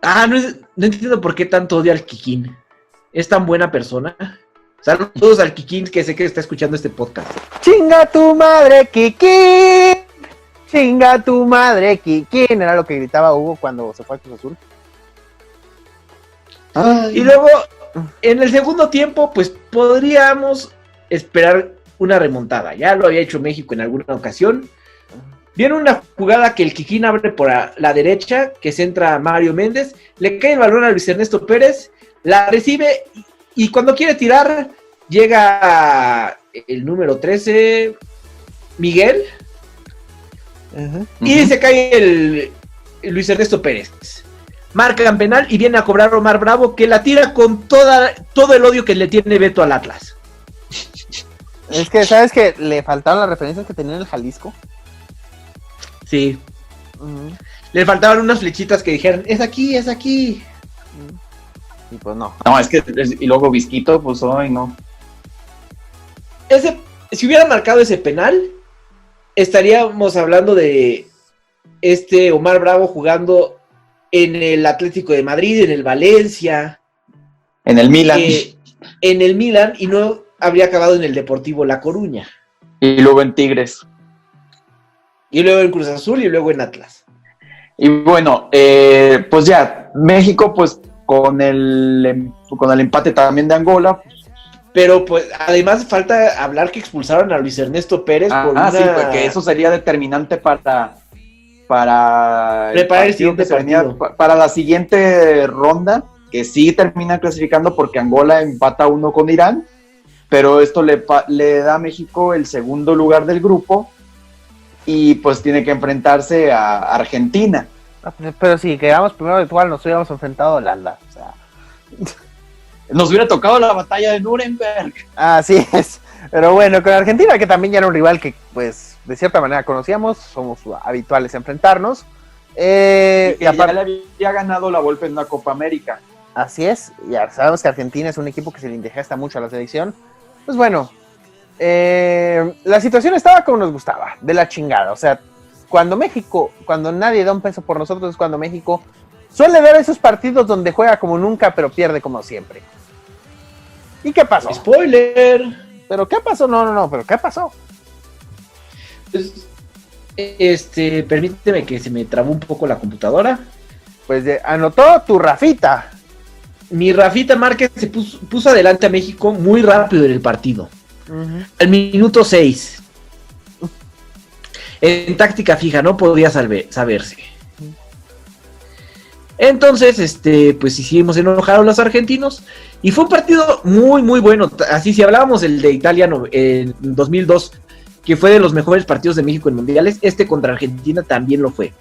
Speaker 3: No entiendo por qué tanto odia al Kikín. Es tan buena persona. Saludos al Kikín, que sé que está escuchando este podcast.
Speaker 4: ¡Chinga tu madre, Kikín! ¡Chinga tu madre, Kikín! Era lo que gritaba Hugo cuando se fue a Cruz Azul.
Speaker 3: Y luego, en el segundo tiempo, pues podríamos esperar una remontada. Ya lo había hecho México en alguna ocasión. Viene una jugada que el Kikín abre por la derecha, que centra a Mario Méndez. Le cae el balón a Luis Ernesto Pérez, la recibe y cuando quiere tirar, llega el número 13, Miguel. Y se cae el Luis Ernesto Pérez. Marcan penal y viene a cobrar Omar Bravo, que la tira con todo el odio que le tiene Beto al Atlas.
Speaker 4: Es que, ¿sabes que le faltaron las referencias que tenía en el Jalisco?
Speaker 3: Sí. Le faltaban unas flechitas que dijeran, es aquí.
Speaker 4: Y pues no.
Speaker 5: No, es que, y luego Visquito, pues hoy no.
Speaker 3: si hubiera marcado ese penal, estaríamos hablando de Omar Bravo jugando en el Atlético de Madrid, en el Valencia,
Speaker 5: En el Milan.
Speaker 3: en el Milan, y no habría acabado en el Deportivo La Coruña.
Speaker 5: Y luego en Tigres.
Speaker 3: Y luego en Cruz Azul y luego en Atlas.
Speaker 5: Y bueno, pues ya, México, pues con el empate también de Angola.
Speaker 3: Pero pues además falta hablar que expulsaron a Luis Ernesto Pérez
Speaker 5: Sí, porque eso sería determinante para
Speaker 3: preparar el siguiente partido.
Speaker 5: Para la siguiente ronda, que sí termina clasificando porque Angola empata 1 con Irán, pero esto le da a México el segundo lugar del grupo y pues tiene que enfrentarse a Argentina.
Speaker 4: Pero si quedamos primero, igual nos hubiéramos enfrentado a Holanda. O sea.
Speaker 5: Nos hubiera tocado la batalla de Nuremberg.
Speaker 4: Así es. Pero bueno, con Argentina, que también ya era un rival que, pues, de cierta manera conocíamos, somos habituales a enfrentarnos.
Speaker 5: Y que ya le había ganado la Volpe en una Copa América.
Speaker 4: Así es. Ya sabemos que Argentina es un equipo que se le indigesta mucho a la selección. Pues bueno, la situación estaba como nos gustaba, de la chingada. O sea, cuando nadie da un peso por nosotros, es cuando México suele dar esos partidos donde juega como nunca, pero pierde como siempre. ¿Y qué pasó?
Speaker 3: ¡Spoiler!
Speaker 4: ¿Pero qué pasó? No, ¿pero qué pasó?
Speaker 3: Pues, permíteme que se me trabó un poco la computadora.
Speaker 4: Pues anotó tu Rafita.
Speaker 3: Mi Rafita Márquez se puso adelante a México muy rápido en el partido.
Speaker 4: Uh-huh.
Speaker 3: Al minuto 6. En táctica fija, no podía saberse. Entonces, pues hicimos enojar a los argentinos. Y fue un partido muy, muy bueno. Así, si hablábamos del de Italia en 2002, que fue de los mejores partidos de México en mundiales, contra Argentina también lo fue.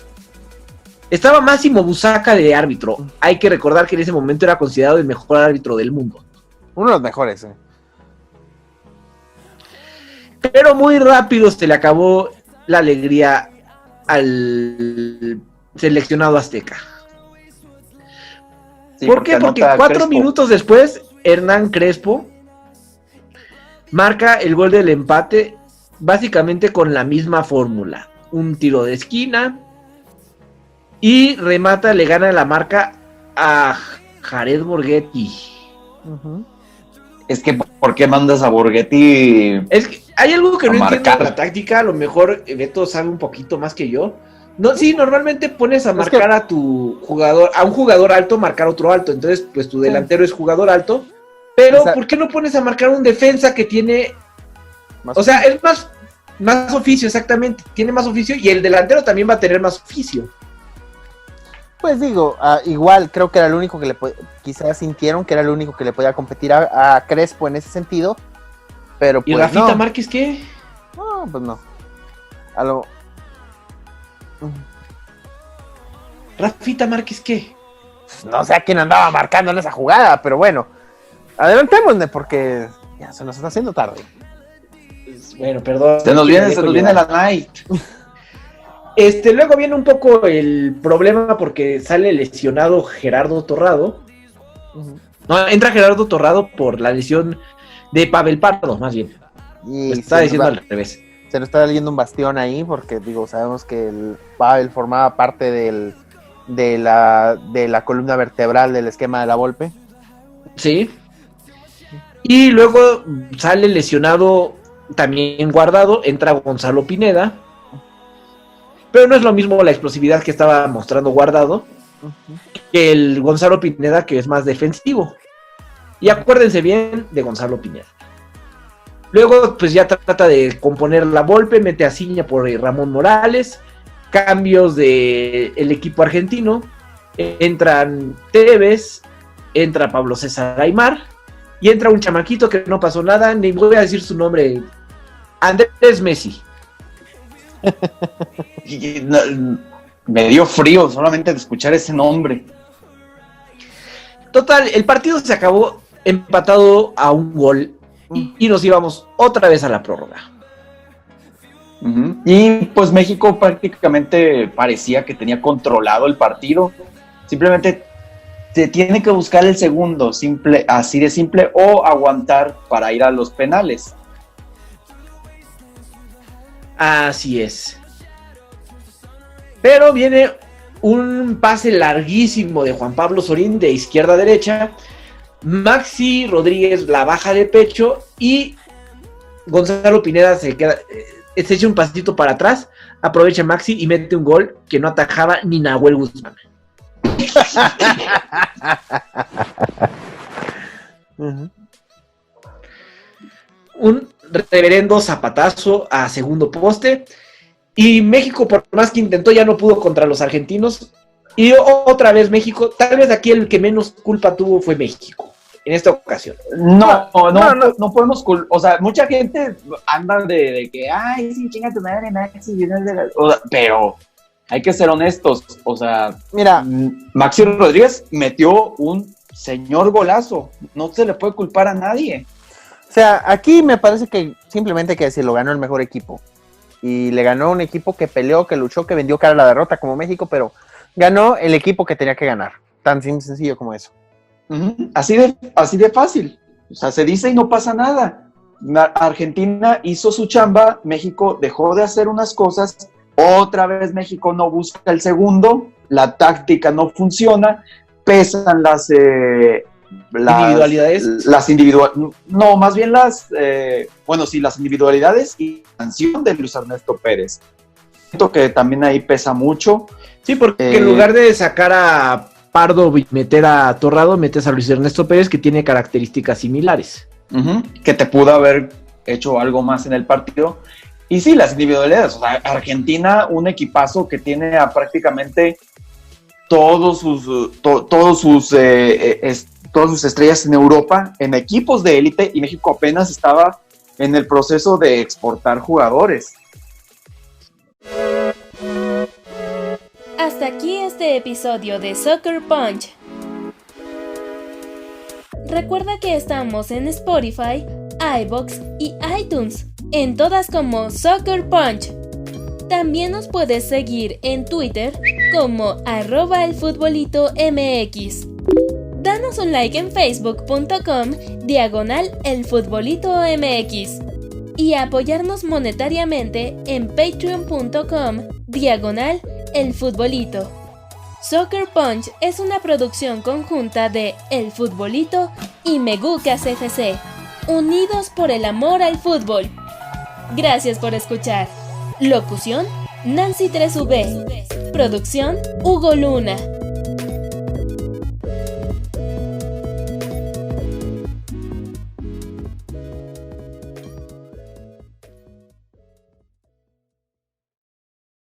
Speaker 3: Estaba Máximo Busaca de árbitro. Hay que recordar que en ese momento era considerado el mejor árbitro del mundo.
Speaker 4: Uno de los mejores,
Speaker 3: Pero muy rápido se le acabó la alegría al seleccionado azteca.
Speaker 5: Sí,
Speaker 3: ¿Por qué? Porque 4 minutos después, Hernán Crespo marca el gol del empate, básicamente con la misma fórmula. Un tiro de esquina y remata, le gana la marca a Jared Borghetti.
Speaker 4: Uh-huh.
Speaker 5: Es que, ¿por qué mandas a Borghetti?
Speaker 3: Es que hay algo que no
Speaker 5: marcar.
Speaker 3: entiendo de la táctica, a lo mejor Beto sabe un poquito más que yo. No, sí, normalmente pones a marcar a tu jugador, a un jugador alto, marcar otro alto. Entonces, pues tu delantero es jugador alto. Pero, ¿por qué no pones a marcar un defensa que tiene... O sea, es más oficio, exactamente. Tiene más oficio y el delantero también va a tener más oficio.
Speaker 4: Pues digo, igual creo que era el único que quizás sintieron que era el único que le podía competir a Crespo en ese sentido. Pero pues
Speaker 3: ¿y Rafita
Speaker 4: no.
Speaker 3: Márquez qué?
Speaker 4: No, pues no.
Speaker 3: ¿Rafita Márquez qué?
Speaker 4: No sé a quién andaba marcando en esa jugada, pero bueno. Adelantémonos porque ya se nos está haciendo tarde.
Speaker 3: Pues, bueno, perdón.
Speaker 5: Se nos viene la night.
Speaker 3: Luego viene un poco el problema porque sale lesionado Gerardo Torrado.
Speaker 4: Uh-huh.
Speaker 3: No, entra Gerardo Torrado por la lesión de Pavel Pardo, más bien.
Speaker 4: Y
Speaker 3: está diciendo al revés.
Speaker 4: Se nos está leyendo un bastión ahí porque, digo, sabemos que el Pavel formaba parte de la columna vertebral del esquema de la Volpe.
Speaker 3: Sí. Y luego sale lesionado también Guardado, entra Gonzalo Pineda. Pero no es lo mismo la explosividad que estaba mostrando Guardado que el Gonzalo Pineda, que es más defensivo. Y acuérdense bien de Gonzalo Pineda. Luego, pues ya trata de componer la Volpe, mete a Ciña por Ramón Morales, cambios del equipo argentino, entran Tevez, entra Pablo César Aimar, y entra un chamaquito que no pasó nada, ni voy a decir su nombre, Andrés Messi.
Speaker 5: Me dio frío solamente de escuchar ese nombre.
Speaker 3: Total, el partido se acabó empatado a un gol y nos íbamos otra vez a la prórroga.
Speaker 5: Uh-huh. Y pues México prácticamente parecía que tenía controlado el partido. Simplemente se tiene que buscar el segundo, así de simple, o aguantar para ir a los penales.
Speaker 3: Así es. Pero viene un pase larguísimo de Juan Pablo Sorín de izquierda a derecha. Maxi Rodríguez la baja de pecho y Gonzalo Pineda se echa un pasito para atrás, aprovecha Maxi y mete un gol que no atajaba ni Nahuel Guzmán. Un reverendo zapatazo a segundo poste. Y México, por más que intentó, ya no pudo contra los argentinos. Y otra vez México, tal vez aquí el que menos culpa tuvo fue México, en esta ocasión.
Speaker 5: No podemos o sea, mucha gente anda de que, ay, sí, chinga tu madre, Maxi, pero hay que ser honestos, o sea,
Speaker 4: mira,
Speaker 5: Maxi Rodríguez metió un señor golazo, no se le puede culpar a nadie.
Speaker 4: O sea, aquí me parece que simplemente hay que decirlo, ganó el mejor equipo. Y le ganó un equipo que peleó, que luchó, que vendió cara a la derrota como México, pero ganó el equipo que tenía que ganar. Tan sencillo como eso.
Speaker 5: Así de fácil. O sea, se dice y no pasa nada. Argentina hizo su chamba, México dejó de hacer unas cosas, otra vez México no busca el segundo, la táctica no funciona, pesan las
Speaker 3: individualidades.
Speaker 5: No, más bien las individualidades y la sanción de Luis Ernesto Pérez. Siento que también ahí pesa mucho.
Speaker 3: Sí, porque en lugar de sacar a Pardo y meter a Torrado, metes a Luis Ernesto Pérez, que tiene características similares.
Speaker 5: Que te pudo haber hecho algo más en el partido. Y sí, las individualidades. O sea, Argentina, un equipazo que tiene a prácticamente todos sus estrellas en Europa, en equipos de élite, y México apenas estaba en el proceso de exportar jugadores.
Speaker 1: Hasta aquí este episodio de Soccer Punch. Recuerda que estamos en Spotify, iVoox y iTunes, en todas como Soccer Punch. También nos puedes seguir en Twitter como @elfutbolito.mx. Danos un like en facebook.com/elfutbolito.mx y apoyarnos monetariamente en patreon.com/elfutbolito. Soccer Punch es una producción conjunta de El Futbolito y Megucas FC, unidos por el amor al fútbol. Gracias por escuchar. Locución: Nancy 3V. Producción: Hugo Luna.